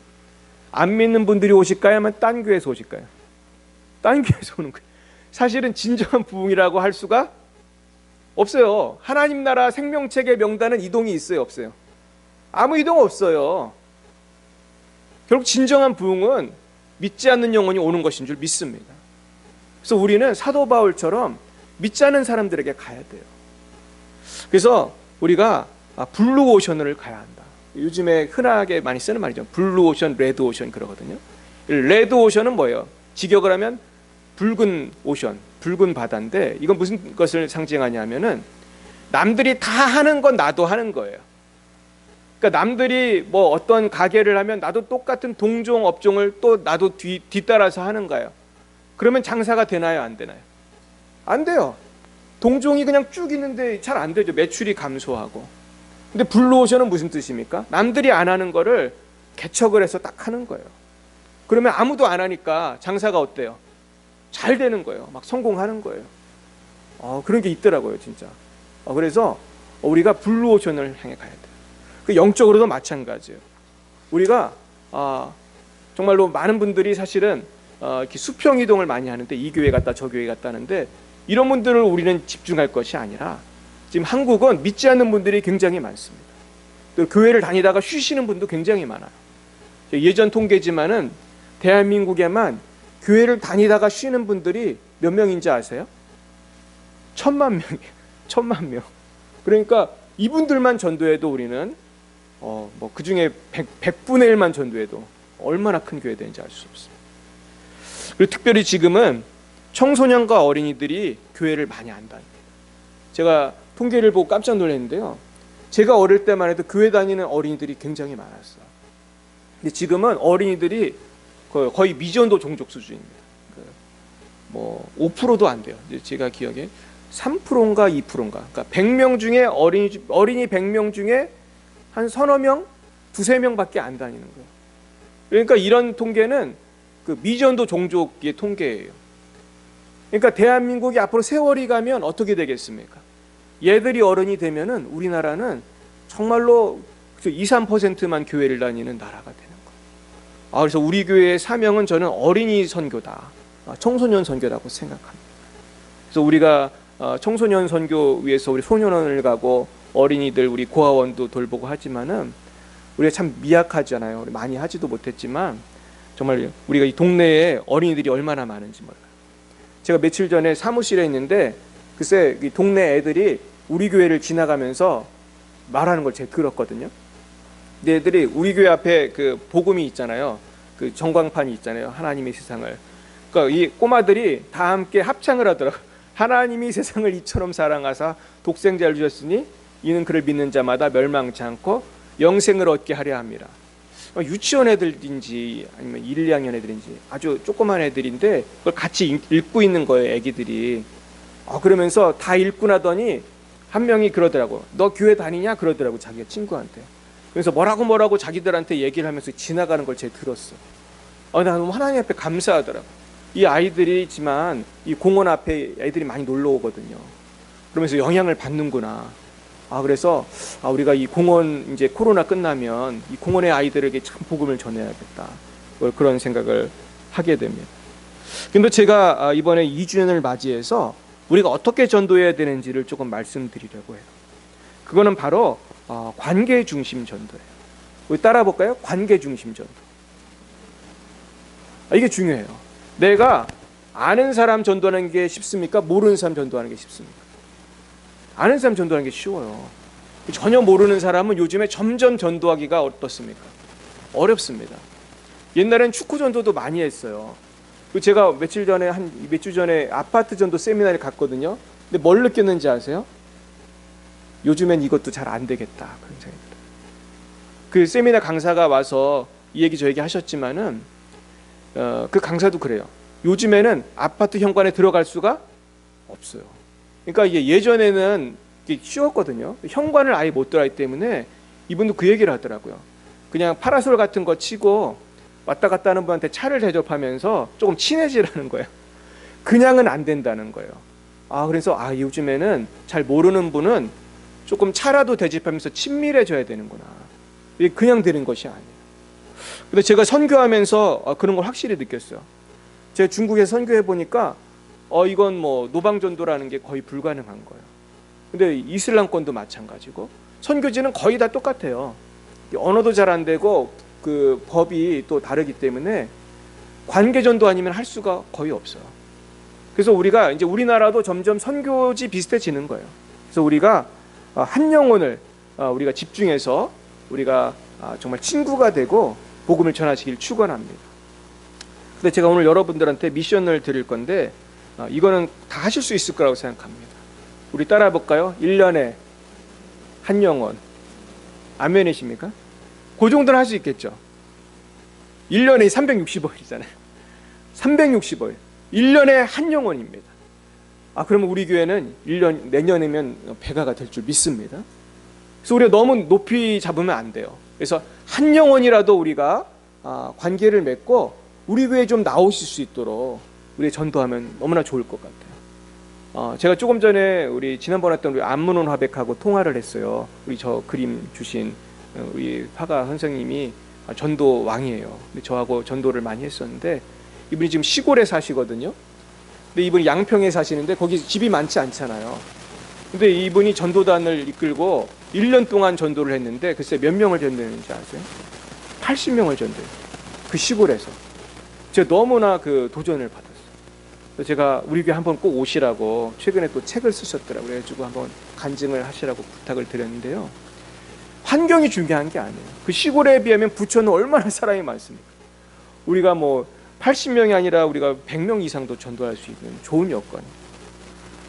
안 믿는 분들이 오실까요? 아니면 딴 교회에서 오실까요? 딴 교회에서 오는 거예요. 사실은 진정한 부흥이라고 할 수가 없어요. 하나님 나라 생명책의 명단은 이동이 있어요, 없어요? 아무 이동 없어요. 결국 진정한 부흥은 믿지 않는 영혼이 오는 것인 줄 믿습니다. 그래서 우리는 사도 바울처럼 믿지 않는 사람들에게 가야 돼요. 그래서 우리가 블루오션을 가야 한다. 요즘에 흔하게 많이 쓰는 말이죠. 블루오션, 레드오션 그러거든요. 레드오션은 뭐예요? 직역을 하면 붉은 오션, 붉은 바다인데, 이건 무슨 것을 상징하냐면은 남들이 다 하는 건 나도 하는 거예요. 그러니까 남들이 뭐 어떤 가게를 하면 나도 똑같은 동종 업종을 또 나도 뒤따라서 하는 거예요. 그러면 장사가 되나요, 안 되나요? 안 돼요. 동종이 그냥 쭉 있는데 잘 안 되죠. 매출이 감소하고. 근데 블루오션은 무슨 뜻입니까? 남들이 안 하는 거를 개척을 해서 딱 하는 거예요. 그러면 아무도 안 하니까 장사가 어때요? 잘 되는 거예요. 막 성공하는 거예요. 그런 게 있더라고요, 진짜. 그래서 우리가 블루오션을 향해 가야 돼요. 그 영적으로도 마찬가지예요. 우리가 정말로 많은 분들이 사실은 이렇게 수평 이동을 많이 하는데, 이 교회 갔다 저 교회 갔다 하는데, 이런 분들을 우리는 집중할 것이 아니라, 지금 한국은 믿지 않는 분들이 굉장히 많습니다. 또 교회를 다니다가 쉬시는 분도 굉장히 많아요. 예전 통계지만은 대한민국에만 교회를 다니다가 쉬는 분들이 몇 명인지 아세요? 1000만 명이에요. 1000만 명. 그러니까 이분들만 전도해도 우리는 뭐 그 중에 100분의 1만 전도해도 얼마나 큰 교회 되는지 알 수 없습니다. 그리고 특별히 지금은 청소년과 어린이들이 교회를 많이 안 다닙니다. 제가 통계를 보고 깜짝 놀랐는데요, 제가 어릴 때만 해도 교회 다니는 어린이들이 굉장히 많았어요. 근데 지금은 어린이들이 거의 미전도 종족 수준입니다. 뭐 5%도 안 돼요. 제가 기억에 3%인가 2%인가. 그러니까 100명 중에 어린이 100명 중에 한 서너 명, 두세 명밖에 안 다니는 거예요. 그러니까 이런 통계는 그 미전도 종족의 통계예요. 그러니까 대한민국이 앞으로 세월이 가면 어떻게 되겠습니까? 얘들이 어른이 되면은 우리나라는 정말로 2, 3%만 교회를 다니는 나라가 되는 거예요. 그래서 우리 교회의 사명은 저는 어린이 선교다, 청소년 선교라고 생각합니다. 그래서 우리가 청소년 선교 위해서 우리 소년원을 가고 어린이들 우리 고아원도 돌보고 하지만은 우리가 참 미약하잖아요. 우리 많이 하지도 못했지만 정말 우리가 이 동네에 어린이들이 얼마나 많은지 몰라요. 제가 며칠 전에 사무실에 있는데 글쎄 이 동네 애들이 우리 교회를 지나가면서 말하는 걸 제가 들었거든요. 근데 애들이 우리 교회 앞에 그 복음이 있잖아요. 그 전광판이 있잖아요. 하나님의 세상을. 그러니까 이 꼬마들이 다 함께 합창을 하더라고요. 하나님이 세상을 이처럼 사랑하사 독생자를 주셨으니 이는 그를 믿는 자마다 멸망치 않고 영생을 얻게 하려 함이라. 유치원 애들인지 아니면 1, 2학년 애들인지 아주 조그만 애들인데 그걸 같이 읽고 있는 거예요, 애기들이. 그러면서 다 읽고 나더니 한 명이 그러더라고. 너 교회 다니냐? 그러더라고, 자기가 친구한테. 그래서 뭐라고 자기들한테 얘기를 하면서 지나가는 걸 제가 들었어. 나 너무 하나님 앞에 감사하더라고. 이 아이들이지만 이 공원 앞에 애들이 많이 놀러 오거든요. 그러면서 영향을 받는구나. 그래서 우리가 이 공원 이제 코로나 끝나면 이 공원의 아이들에게 참 복음을 전해야겠다, 그런 생각을 하게 됩니다. 근데 제가 이번에 2주년을 맞이해서 우리가 어떻게 전도해야 되는지를 조금 말씀드리려고 해요. 그거는 바로 관계 중심 전도예요. 우리 따라 볼까요? 관계 중심 전도. 이게 중요해요. 내가 아는 사람 전도하는 게 쉽습니까? 모르는 사람 전도하는 게 쉽습니까? 아는 사람 전도하는 게 쉬워요. 전혀 모르는 사람은 요즘에 점점 전도하기가 어떻습니까? 어렵습니다. 옛날엔 축구 전도도 많이 했어요. 제가 몇 주 전에 아파트 전도 세미나를 갔거든요. 근데 뭘 느꼈는지 아세요? 요즘엔 이것도 잘 안 되겠다, 그런 생각이 들어요. 그 세미나 강사가 와서 이 얘기 저 얘기 하셨지만은 그 강사도 그래요. 요즘에는 아파트 현관에 들어갈 수가 없어요. 그러니까 이게 예전에는 이게 쉬웠거든요. 현관을 아예 못 들어가기 때문에 이분도 그 얘기를 하더라고요. 그냥 파라솔 같은 거 치고 왔다 갔다 하는 분한테 차를 대접하면서 조금 친해지라는 거예요. 그냥은 안 된다는 거예요. 그래서 요즘에는 잘 모르는 분은 조금 차라도 대접하면서 친밀해져야 되는구나. 이게 그냥 되는 것이 아니에요. 근데 제가 선교하면서 그런 걸 확실히 느꼈어요. 제가 중국에 선교해 보니까 이건 뭐 노방전도라는 게 거의 불가능한 거예요. 근데 이슬람권도 마찬가지고 선교지는 거의 다 똑같아요. 언어도 잘 안 되고 그 법이 또 다르기 때문에 관계전도 아니면 할 수가 거의 없어요. 그래서 우리가 이제 우리나라도 점점 선교지 비슷해지는 거예요. 그래서 우리가 한 영혼을 우리가 집중해서 우리가 정말 친구가 되고 복음을 전하시길 축원합니다. 근데 제가 오늘 여러분들한테 미션을 드릴 건데 이거는 다 하실 수 있을 거라고 생각합니다. 우리 따라 볼까요? 1년에 한 영혼. 아멘이십니까? 그 정도는 할 수 있겠죠. 1년에 365일이잖아요. 365일. 1년에 한 영혼입니다. 그러면 우리 교회는 내년이면 배가가 될 줄 믿습니다. 그래서 우리가 너무 높이 잡으면 안 돼요. 그래서 한 영혼이라도 우리가 관계를 맺고 우리 교회에 좀 나오실 수 있도록 우리 전도하면 너무나 좋을 것 같아요. 제가 조금 전에 우리 지난번에 했던 우리 안문원 화백하고 통화를 했어요. 우리 저 그림 주신 우리 화가 선생님이 전도 왕이에요. 근데 저하고 전도를 많이 했었는데 이분이 지금 시골에 사시거든요. 근데 이분이 양평에 사시는데 거기 집이 많지 않잖아요. 근데 이분이 전도단을 이끌고 1년 동안 전도를 했는데 글쎄 몇 명을 전도했는지 아세요? 80명을 전도했어요. 그 시골에서. 제가 너무나 그 도전을 받았어요. 그래서 제가 우리 교회 한번 꼭 오시라고 최근에 또 책을 쓰셨더라고요. 그래가지고 한번 간증을 하시라고 부탁을 드렸는데요. 환경이 중요한 게 아니에요. 그 시골에 비하면 부천은 얼마나 사람이 많습니까? 우리가 뭐 80명이 아니라 우리가 100명 이상도 전도할 수 있는 좋은 여건이에요.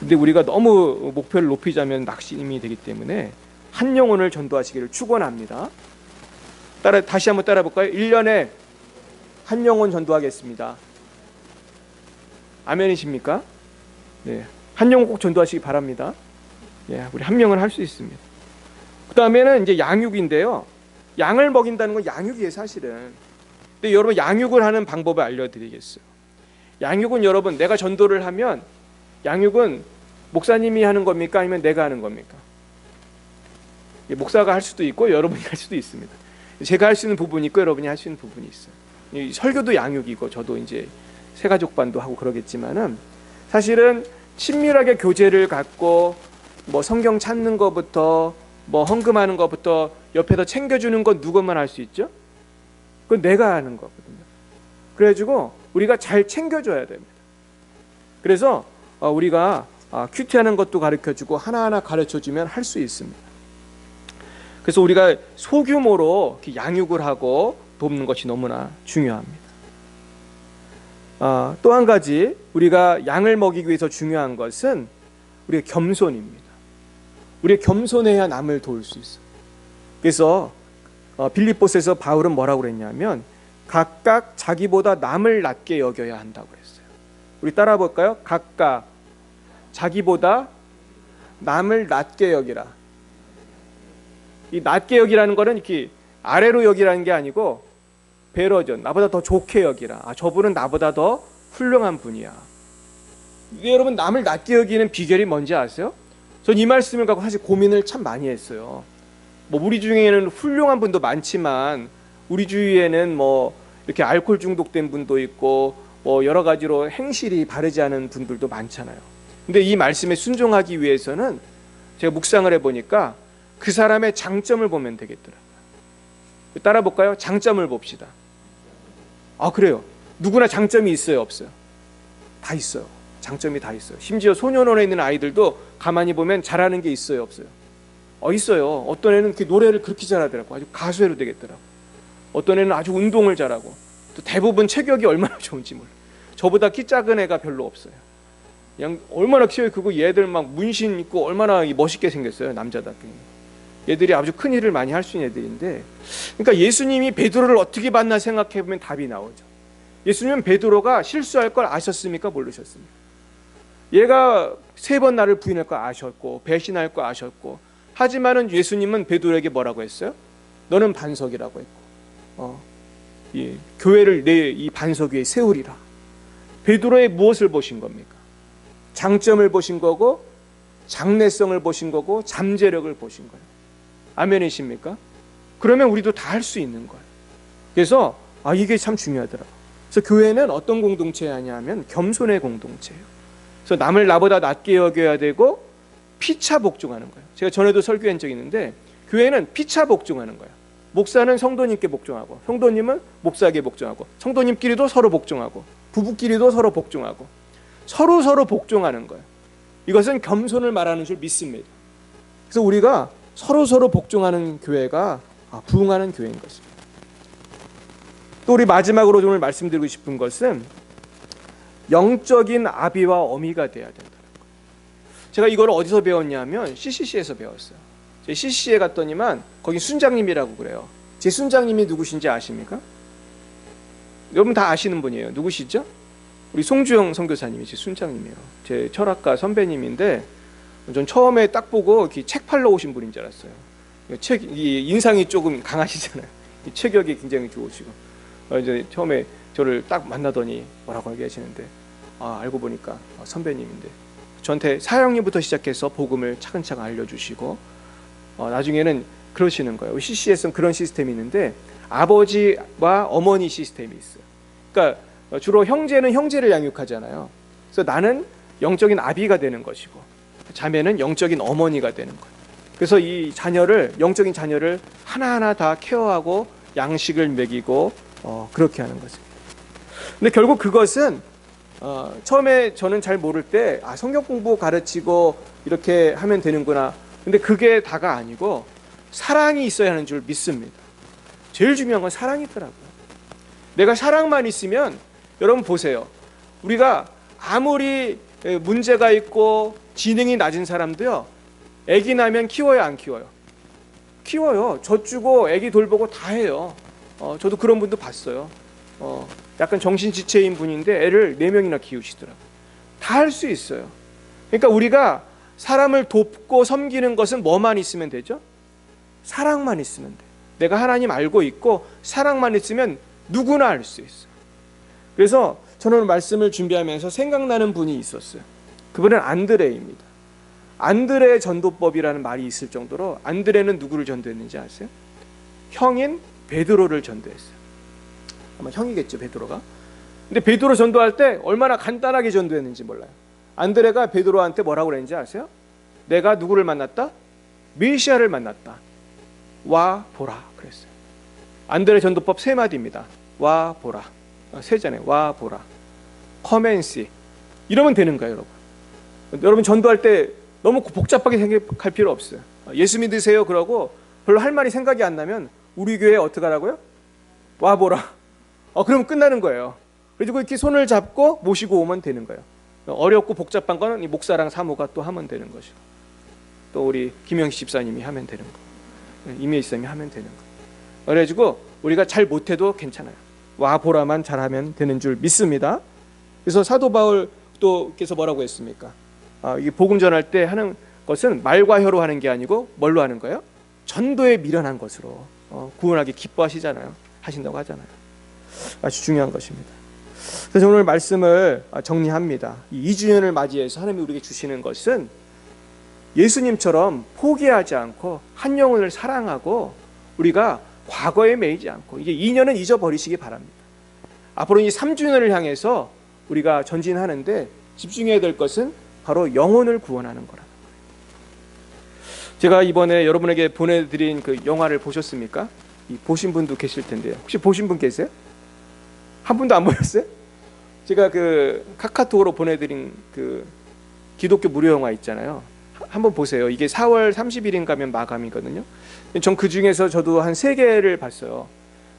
근데 우리가 너무 목표를 높이자면 낙심이 되기 때문에 한 영혼을 전도하시기를 축원합니다. 다시 한번 따라 볼까요? 1년에 한 영혼 전도하겠습니다. 아멘이십니까? 네, 한 영혼 꼭 전도하시기 바랍니다. 예, 우리 한 명은 할 수 있습니다. 그 다음에는 이제 양육인데요. 양을 먹인다는 건 양육이에요, 사실은. 근데 여러분 양육을 하는 방법을 알려드리겠어요. 양육은 여러분 내가 전도를 하면 양육은 목사님이 하는 겁니까? 아니면 내가 하는 겁니까? 목사가 할 수도 있고 여러분이 할 수도 있습니다. 제가 할 수 있는 부분이 있고 여러분이 할 수 있는 부분이 있어요. 설교도 양육이고 저도 이제 새가족반도 하고 그러겠지만은 사실은 친밀하게 교제를 갖고 뭐 성경 찾는 것부터 뭐 헌금하는 것부터 옆에서 챙겨주는 건 누구만 할 수 있죠? 그건 내가 하는 거거든요. 그래가지고 우리가 잘 챙겨줘야 됩니다. 그래서 우리가 큐티하는 것도 가르쳐주고 하나하나 가르쳐주면 할 수 있습니다. 그래서 우리가 소규모로 양육을 하고 돕는 것이 너무나 중요합니다. 또 한 가지 우리가 양을 먹이기 위해서 중요한 것은 우리가 겸손입니다. 우리가 겸손해야 남을 도울 수 있어요. 그래서 빌립보서에서 바울은 뭐라고 그랬냐면 각각 자기보다 남을 낮게 여겨야 한다고 그랬어요. 우리 따라 볼까요? 각각 자기보다 남을 낮게 여기라. 이 낮게 여기라는 거는 이렇게 아래로 여기라는 게 아니고 베러전, 나보다 더 좋게 여기라. 저분은 나보다 더 훌륭한 분이야. 여러분 남을 낮게 여기는 비결이 뭔지 아세요? 전 이 말씀을 갖고 사실 고민을 참 많이 했어요. 뭐 우리 중에는 훌륭한 분도 많지만 우리 주위에는 뭐 이렇게 알코올 중독된 분도 있고 뭐 여러 가지로 행실이 바르지 않은 분들도 많잖아요. 근데 이 말씀에 순종하기 위해서는 제가 묵상을 해보니까 그 사람의 장점을 보면 되겠더라고요. 따라 볼까요? 장점을 봅시다. 그래요. 누구나 장점이 있어요, 없어요? 다 있어요. 장점이 다 있어요. 심지어 소년원에 있는 아이들도 가만히 보면 잘하는 게 있어요, 없어요? 있어요. 어떤 애는 노래를 그렇게 잘하더라고. 아주 가수해도 되겠더라고. 어떤 애는 아주 운동을 잘하고, 또 대부분 체격이 얼마나 좋은지 몰라. 저보다 키 작은 애가 별로 없어요. 그냥 얼마나 키가 크고 얘들 막 문신 있고 얼마나 멋있게 생겼어요. 남자답게. 얘들이 아주 큰 일을 많이 할 수 있는 애들인데, 그러니까 예수님이 베드로를 어떻게 봤나 생각해 보면 답이 나오죠. 예수님은 베드로가 실수할 걸 아셨습니까? 모르셨습니까? 얘가 3번 나를 부인할 거 아셨고 배신할 거 아셨고, 하지만은 예수님은 베드로에게 뭐라고 했어요? 너는 반석이라고 했고, 이 교회를 내 이 반석 위에 세우리라. 베드로의 무엇을 보신 겁니까? 장점을 보신 거고, 장래성을 보신 거고, 잠재력을 보신 거예요. 아멘이십니까? 그러면 우리도 다 할 수 있는 거예요. 그래서 이게 참 중요하더라고요. 그래서 교회는 어떤 공동체냐 하면 겸손의 공동체예요. 그래서 남을 나보다 낮게 여겨야 되고 피차 복종하는 거예요. 제가 전에도 설교한 적이 있는데, 교회는 피차 복종하는 거예요. 목사는 성도님께 복종하고, 성도님은 목사에게 복종하고, 성도님끼리도 서로 복종하고, 부부끼리도 서로 복종하고, 서로 복종하는 거예요. 이것은 겸손을 말하는 줄 믿습니다. 그래서 우리가 서로 복종하는 교회가 부흥하는 교회인 것입니다. 또 우리 마지막으로 오늘 말씀드리고 싶은 것은 영적인 아비와 어미가 돼야 된다는 거예요. 제가 이걸 어디서 배웠냐면 CCC에서 배웠어요. 제 CCC에 갔더니만 거기 순장님이라고 그래요. 제 순장님이 누구신지 아십니까? 여러분 다 아시는 분이에요. 누구시죠? 우리 송주영 선교사님이 제 순장님이에요. 제 철학가 선배님인데, 전 처음에 딱 보고 책 팔러 오신 분인 줄 알았어요. 인상이 조금 강하시잖아요. 체격이 굉장히 좋으시고, 이제 처음에 저를 딱 만나더니 뭐라고 얘기하시는데, 알고 보니까 선배님인데, 저한테 사형님부터 시작해서 복음을 차근차근 알려주시고, 나중에는 그러시는 거예요. CC에서는 그런 시스템이 있는데 아버지와 어머니 시스템이 있어요. 그러니까 주로 형제는 형제를 양육하잖아요. 그래서 나는 영적인 아비가 되는 것이고, 자매는 영적인 어머니가 되는 거예요. 그래서 이 영적인 자녀를 하나하나 다 케어하고 양식을 먹이고 그렇게 하는 거죠. 근데 결국 그것은 처음에 저는 잘 모를 때 성경 공부 가르치고 이렇게 하면 되는구나. 근데 그게 다가 아니고 사랑이 있어야 하는 줄 믿습니다. 제일 중요한 건 사랑이더라고요. 내가 사랑만 있으면, 여러분 보세요. 우리가 아무리 문제가 있고 지능이 낮은 사람도요, 아기 나면 키워요, 안 키워요? 키워요. 젖주고 아기 돌보고 다 해요. 저도 그런 분도 봤어요. 약간 정신지체인 분인데 애를 4명이나 키우시더라고요. 다 할 수 있어요. 그러니까 우리가 사람을 돕고 섬기는 것은 뭐만 있으면 되죠? 사랑만 있으면 돼. 내가 하나님 알고 있고 사랑만 있으면 누구나 할 수 있어요. 그래서 저는 말씀을 준비하면서 생각나는 분이 있었어요. 그분은 안드레입니다. 안드레 전도법이라는 말이 있을 정도로, 안드레는 누구를 전도했는지 아세요? 형인 베드로를 전도했어요. 아마 형이겠죠, 베드로가. 근데 베드로 전도할 때 얼마나 간단하게 전도했는지 몰라요. 안드레가 베드로한테 뭐라고 그랬는지 아세요? 내가 누구를 만났다? 메시아를 만났다. 와 보라 그랬어요. 안드레 전도법 3마디입니다. 와 보라. 3잔에 와 보라. Come and see. 이러면 되는 거예요, 여러분. 여러분 전도할 때 너무 복잡하게 생각할 필요 없어요. 예수 믿으세요 그러고 별로 할 말이 생각이 안 나면 우리 교회에 어떻게 하라고요? 와 보라. 그러면 끝나는 거예요. 그리고 이렇게 손을 잡고 모시고 오면 되는 거예요. 어렵고 복잡한 거는 이 목사랑 사모가 또 하면 되는 것이고, 또 우리 김영식 집사님이 하면 되는 거, 이미혜 집사님이 하면 되는 거. 그래가지고 우리가 잘 못해도 괜찮아요. 와 보라만 잘하면 되는 줄 믿습니다. 그래서 사도 바울 또께서 뭐라고 했습니까? 이 복음 전할 때 하는 것은 말과 혀로 하는 게 아니고 뭘로 하는 거예요? 전도에 미련한 것으로 구원하기 기뻐하시잖아요. 하신다고 하잖아요. 아주 중요한 것입니다. 그래서 오늘 말씀을 정리합니다. 이 2주년을 맞이해서 하나님이 우리에게 주시는 것은 예수님처럼 포기하지 않고 한 영혼을 사랑하고 우리가 과거에 매이지 않고 이게 2년은 잊어버리시기 바랍니다. 앞으로 이 3주년을 향해서 우리가 전진하는데 집중해야 될 것은 바로 영혼을 구원하는 거라는 거예요. 제가 이번에 여러분에게 보내드린 그 영화를 보셨습니까? 보신 분도 계실 텐데요. 혹시 보신 분 계세요? 한 분도 안 보셨어요? 제가 그 카카오톡으로 보내드린 그 기독교 무료 영화 있잖아요. 한번 보세요. 이게 4월 30일인가면 마감이거든요. 전 그 중에서 저도 한 3개를 봤어요.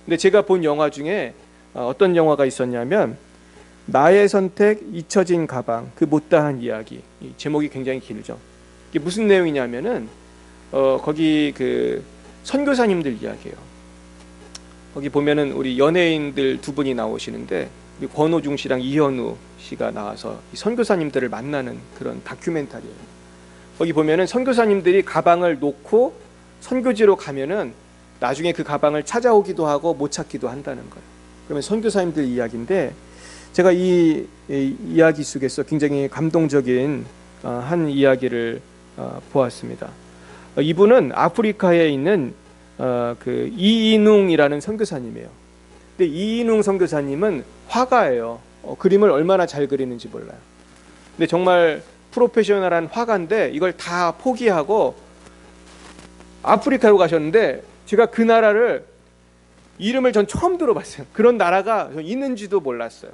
근데 제가 본 영화 중에 어떤 영화가 있었냐면 나의 선택, 잊혀진 가방, 그 못다한 이야기. 이 제목이 굉장히 길죠. 이게 무슨 내용이냐면은 거기 그 선교사님들 이야기예요. 거기 보면은 우리 연예인들 2분이 나오시는데 우리 권오중 씨랑 이현우 씨가 나와서 이 선교사님들을 만나는 그런 다큐멘터리예요. 거기 보면은 선교사님들이 가방을 놓고 선교지로 가면은 나중에 그 가방을 찾아오기도 하고 못 찾기도 한다는 거예요. 그러면 선교사님들 이야기인데 제가 이 이야기 속에서 굉장히 감동적인 한 이야기를 보았습니다. 이분은 아프리카에 있는 그 이인웅이라는 선교사님이에요. 근데 이인웅 선교사님은 화가예요. 그림을 얼마나 잘 그리는지 몰라요. 근데 정말 프로페셔널한 화가인데 이걸 다 포기하고 아프리카로 가셨는데 제가 그 나라를 이름을 전 처음 들어봤어요. 그런 나라가 있는지도 몰랐어요.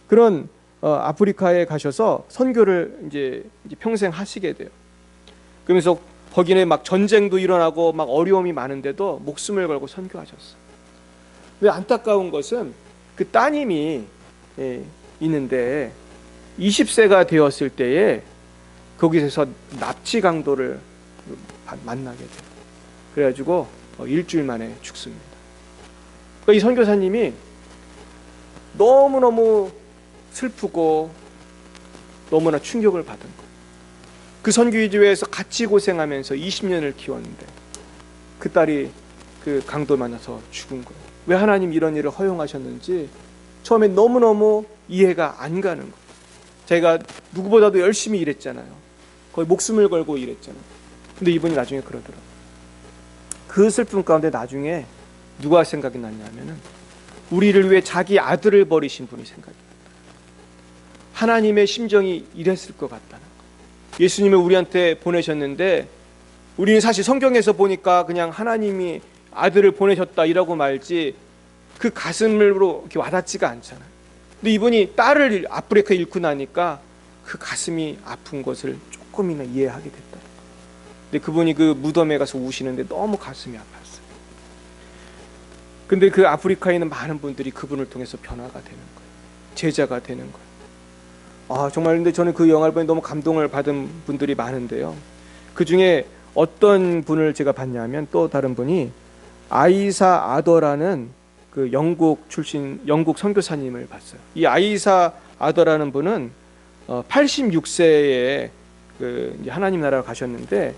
그런 아프리카에 가셔서 선교를 이제 평생 하시게 돼요. 그러면서 거기는 막 전쟁도 일어나고 막 어려움이 많은데도 목숨을 걸고 선교하셨어요. 근데 안타까운 것은 그 따님이 있는데 20세가 되었을 때에 거기서 납치 강도를 만나게 돼요. 그래가지고 일주일 만에 죽습니다. 그러니까 이 선교사님이 너무너무 슬프고 너무나 충격을 받은 거예요. 그 선교지회에서 같이 고생하면서 20년을 키웠는데 그 딸이 그 강도 만나서 죽은 거예요. 왜 하나님 이런 일을 허용하셨는지 처음에 너무너무 이해가 안 가는 거예요. 제가 누구보다도 열심히 일했잖아요. 거의 목숨을 걸고 일했잖아요. 근데 이분이 나중에 그러더라고요. 그 슬픔 가운데 나중에 누가 생각이 났냐면은 우리를 위해 자기 아들을 버리신 분이 생각이 났다. 하나님의 심정이 이랬을 것 같다는 거. 예수님을 우리한테 보내셨는데 우리는 사실 성경에서 보니까 그냥 하나님이 아들을 보내셨다 이라고 말지 그 가슴으로 이렇게 와닿지가 않잖아요. 근데 이분이 딸을 아프리카에 잃고 나니까 그 가슴이 아픈 것을 조금이나 이해하게 됐다. 근데 그분이 그 무덤에 가서 우시는데 너무 가슴이 아팠어요. 근데 그 아프리카에 있는 많은 분들이 그분을 통해서 변화가 되는 거예요. 제자가 되는 거예요. 정말 근데 저는 그 영화를 보니 너무 감동을 받은 분들이 많은데요. 그 중에 어떤 분을 제가 봤냐면 또 다른 분이 아이사 아더라는 그 영국 출신 영국 선교사님을 봤어요. 이 아이사 아더라는 분은 86세에 그 이제 하나님 나라로 가셨는데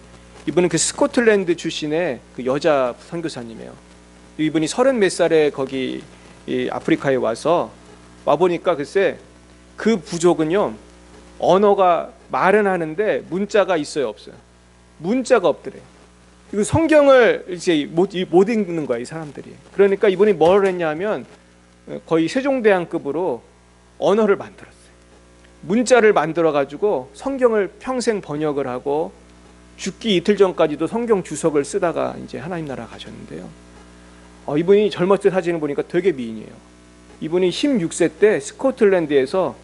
이분은 그 스코틀랜드 출신의 그 여자 선교사님이에요. 이분이 30 몇 살에 거기 이 아프리카에 와 보니까 글쎄 그 부족은요 언어가 말은 하는데 문자가 있어요 없어요? 문자가 없더래요. 이거 성경을 이제 못 읽는 거야 이 사람들이. 그러니까 이분이 뭘 했냐면 거의 세종대왕급으로 언어를 만들었어요. 문자를 만들어 가지고 성경을 평생 번역을 하고 죽기 이틀 전까지도 성경 주석을 쓰다가 이제 하나님 나라 가셨는데요. 이분이 젊었을 때 사진을 보니까 되게 미인이에요. 이분이 16세 때 스코틀랜드에서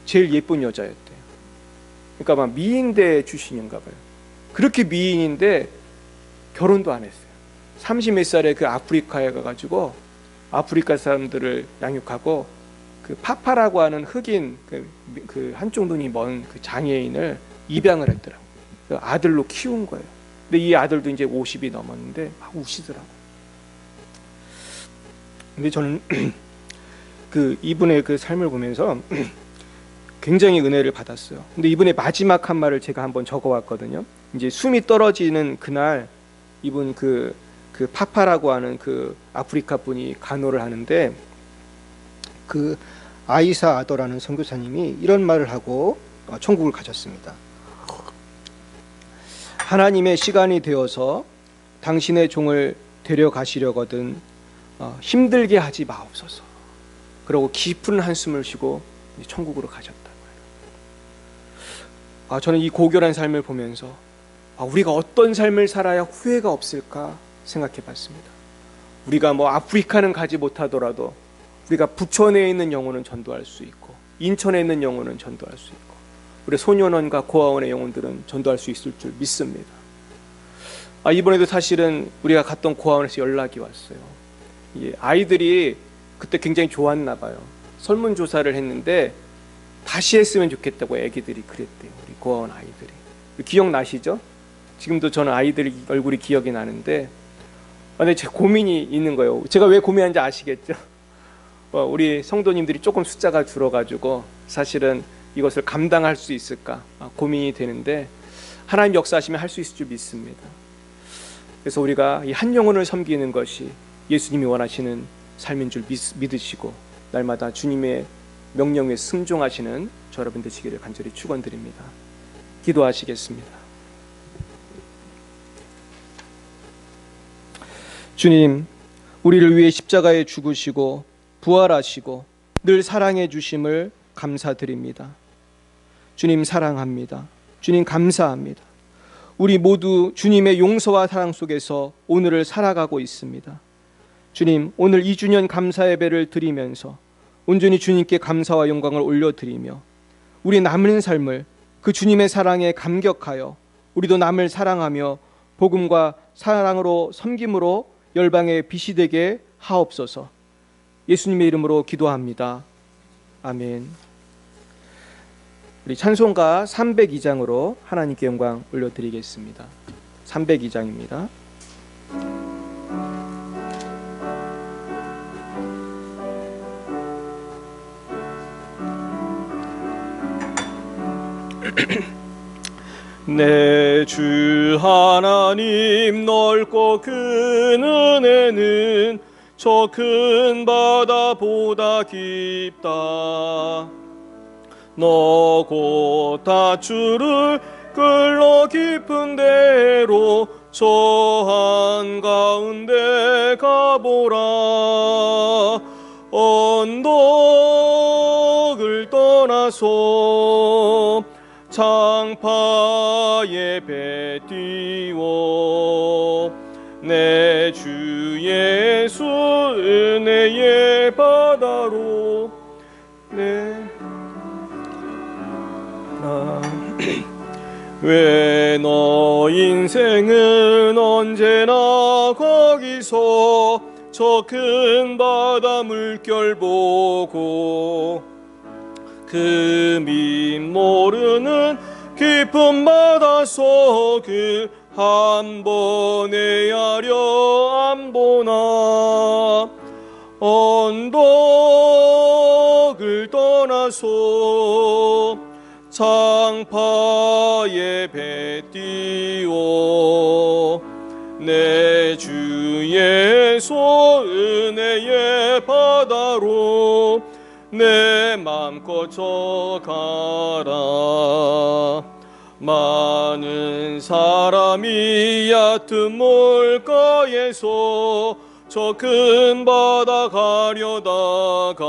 제일 예쁜 여자였대요. 그러니까 막 미인대 출신인가 봐요. 그렇게 미인인데 결혼도 안 했어요. 30 몇 살에 그 아프리카에 가가지고 아프리카 사람들을 양육하고 그 파파라고 하는 흑인 그 한쪽 눈이 먼 그 장애인을 입양을 했더라고요. 그 아들로 키운 거예요. 근데 이 아들도 이제 50이 넘었는데 막 우시더라고요. 근데 저는 그 이분의 그 삶을 보면서 굉장히 은혜를 받았어요. 근데 이분의 마지막 한 말을 제가 한번 적어왔거든요. 이제 숨이 떨어지는 그날 이분 그 파파라고 하는 그 아프리카 분이 간호를 하는데 그 아이사 아더라는 선교사님이 이런 말을 하고 천국을 가셨습니다. 하나님의 시간이 되어서 당신의 종을 데려가시려거든 힘들게 하지 마옵소서. 그러고 깊은 한숨을 쉬고 천국으로 가셨다. 저는 이 고결한 삶을 보면서 우리가 어떤 삶을 살아야 후회가 없을까 생각해 봤습니다. 우리가 뭐 아프리카는 가지 못하더라도 우리가 부천에 있는 영혼은 전도할 수 있고 인천에 있는 영혼은 전도할 수 있고 우리 소년원과 고아원의 영혼들은 전도할 수 있을 줄 믿습니다. 이번에도 사실은 우리가 갔던 고아원에서 연락이 왔어요. 아이들이 그때 굉장히 좋았나 봐요. 설문조사를 했는데 다시 했으면 좋겠다고 애기들이 그랬대요. 우리 고아원 아이들이. 기억나시죠? 지금도 저는 아이들 얼굴이 기억이 나는데 근데 제 고민이 있는 거예요. 제가 왜 고민하는지 아시겠죠? 우리 성도님들이 조금 숫자가 줄어가지고 사실은 이것을 감당할 수 있을까 고민이 되는데 하나님 역사하시면 할 수 있을 줄 믿습니다. 그래서 우리가 이 한 영혼을 섬기는 것이 예수님이 원하시는 삶인 줄 믿으시고 날마다 주님의 명령에 순종하시는 저 여러분 되시기를 간절히 축원드립니다. 기도하시겠습니다. 주님, 우리를 위해 십자가에 죽으시고 부활하시고 늘 사랑해 주심을 감사드립니다. 주님 사랑합니다. 주님 감사합니다. 우리 모두 주님의 용서와 사랑 속에서 오늘을 살아가고 있습니다. 주님, 오늘 2주년 감사 예배를 드리면서 온전히 주님께 감사와 영광을 올려드리며 우리 남은 삶을 그 주님의 사랑에 감격하여 우리도 남을 사랑하며 복음과 사랑으로 섬김으로 열방의 빛이 되게 하옵소서. 예수님의 이름으로 기도합니다. 아멘. 우리 찬송가 302장으로 하나님께 영광 올려드리겠습니다. 302장입니다. 내 주 하나님 넓고 큰 은혜는 저 큰 바다보다 깊다. 너 곧 다주를 끌러 깊은 데로 저 한가운데 가보라. 언덕을 떠나서 창파에 배 띄워 내 주 예수 은혜의 바다로 왜 너 인생은 언제나 거기서 저 큰 바다 물결 보고 그 밑 모르는 깊은 바다 속을 한 번에 하려 안 보나. 언덕을 떠나서 창파에 배 띄워 내 주 예수 은혜의 바다로 내 맘껏 져가라. 많은 사람이 얕은 물가에서 저 큰 바다 가려다가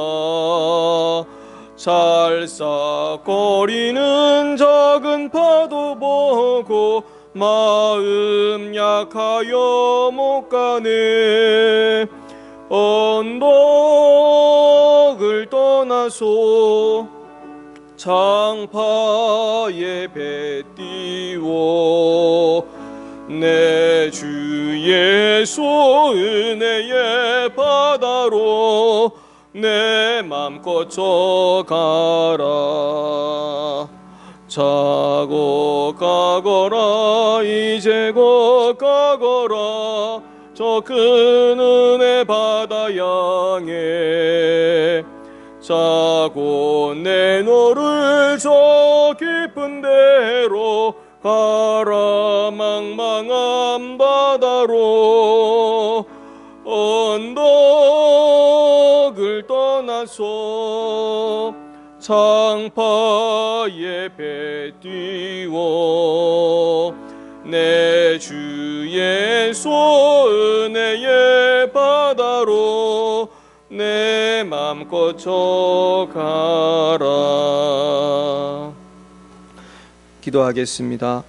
찰싹거리는 작은 파도 보고 마음 약하여 못 가네. 언덕을 떠나서 창파에 배 띄워 내 주 예수 은혜의 바다로 내 맘껏 져가라. 자고 가거라 이제 곧 가거라 저 큰 은혜 바다 향해. 자고 내 너를 저 깊은 데로 가라. 망망한 바다로 언덕을 떠나서 창파에 배 띄워 내 주 예수 은혜의 바다로 내 맘껏 져가라. 기도하겠습니다.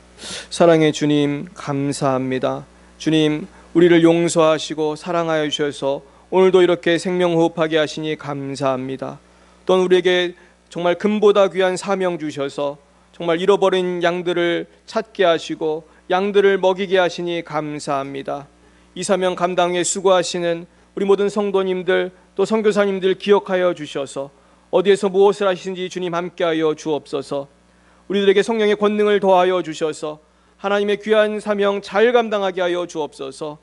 사랑의 주님 감사합니다. 주님 우리를 용서하시고 사랑하여 주셔서 오늘도 이렇게 생명호흡하게 하시니 감사합니다. 또한 우리에게 정말 금보다 귀한 사명 주셔서 정말 잃어버린 양들을 찾게 하시고 양들을 먹이게 하시니 감사합니다. 이 사명 감당에 수고하시는 우리 모든 성도님들 또 선교사님들 기억하여 주셔서 어디에서 무엇을 하시는지 주님 함께하여 주옵소서. 우리들에게 성령의 권능을 더하여 주셔서 하나님의 귀한 사명 잘 감당하게 하여 주옵소서.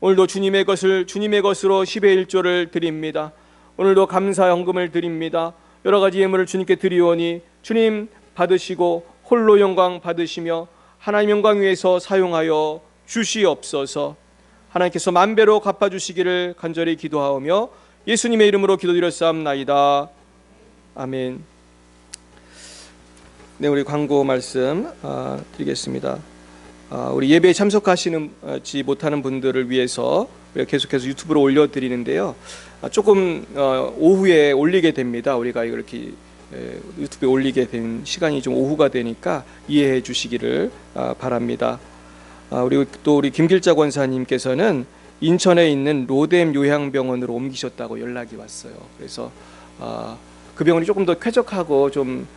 오늘도 주님의 것으로 10의 1조를 드립니다. 오늘도 감사 헌금을 드립니다. 여러 가지 예물을 주님께 드리오니 주님 받으시고 홀로 영광 받으시며 하나님 영광 위에서 사용하여 주시옵소서. 하나님께서 만배로 갚아주시기를 간절히 기도하오며 예수님의 이름으로 기도드렸사옵나이다. 아멘. 네, 우리 광고 말씀 드리겠습니다. 우리 예배에 참석하시지 못하는 분들을 위해서 우리가 계속해서 유튜브로 올려드리는데요. 조금 오후에 올리게 됩니다. 우리가 이렇게 유튜브에 올리게 된 시간이 좀 오후가 되니까 이해해 주시기를 바랍니다. 우리 김길자 권사님께서는 인천에 있는 로뎀 요양병원으로 옮기셨다고 연락이 왔어요. 그래서 그 병원이 조금 더 쾌적하고 좀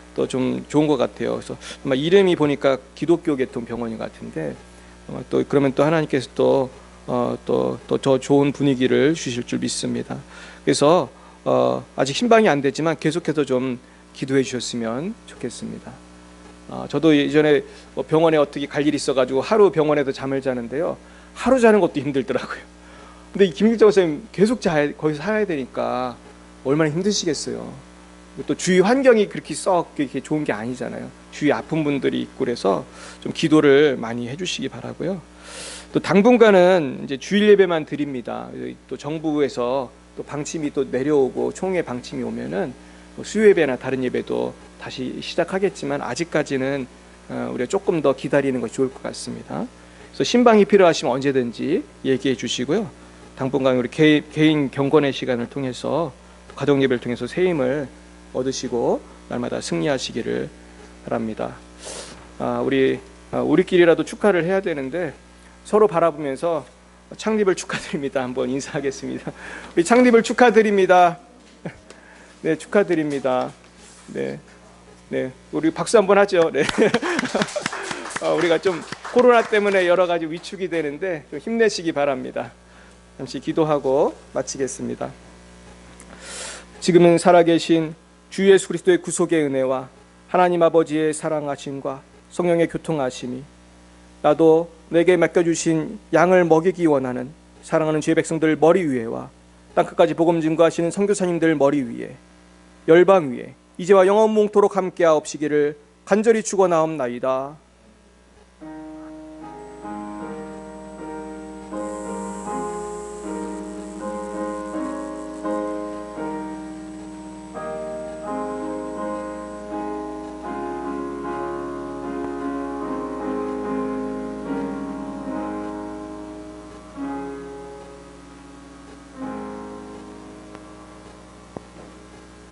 좋은 것 같아요. 그래서 아마 이름이 보니까 기독교 계통 병원인 것 같은데 또 그러면 또 하나님께서 또 더 좋은 분위기를 주실 줄 믿습니다. 그래서 아직 신방이 안 됐지만 계속해서 좀 기도해 주셨으면 좋겠습니다. 저도 예전에 병원에 어떻게 갈 일이 있어가지고 하루 병원에서 잠을 자는데요. 하루 자는 것도 힘들더라고요. 근데 김길자 선생님 계속 거기서 살아야 되니까 얼마나 힘드시겠어요. 또 주위 환경이 그렇게 좋은 게 아니잖아요. 주위 아픈 분들이 있고 그래서 좀 기도를 많이 해주시기 바라고요. 또 당분간은 이제 주일 예배만 드립니다. 또 정부에서 또 방침이 또 내려오고 총회 방침이 오면은 수요 예배나 다른 예배도 다시 시작하겠지만 아직까지는 우리가 조금 더 기다리는 것이 좋을 것 같습니다. 그래서 신방이 필요하시면 언제든지 얘기해 주시고요. 당분간 우리 개인 경건의 시간을 통해서 가정 예배를 통해서 새 힘을 얻으시고 날마다 승리하시기를 바랍니다. 우리끼리라도 축하를 해야 되는데 서로 바라보면서 창립을 축하드립니다. 한번 인사하겠습니다. 우리 창립을 축하드립니다. 네, 축하드립니다. 네, 우리 박수 한번 하죠. 네. 우리가 좀 코로나 때문에 여러 가지 위축이 되는데 좀 힘내시기 바랍니다. 잠시 기도하고 마치겠습니다. 지금은 살아계신 주 예수 그리스도의 구속의 은혜와 하나님 아버지의 사랑하심과 성령의 교통하심이 나도 내게 맡겨주신 양을 먹이기 원하는 사랑하는 주의 백성들 머리 위에와 땅끝까지 복음 증거하시는 선교사님들 머리 위에 열방 위에 이제와 영원 몽토록 함께하옵시기를 간절히 축원하옵나이다.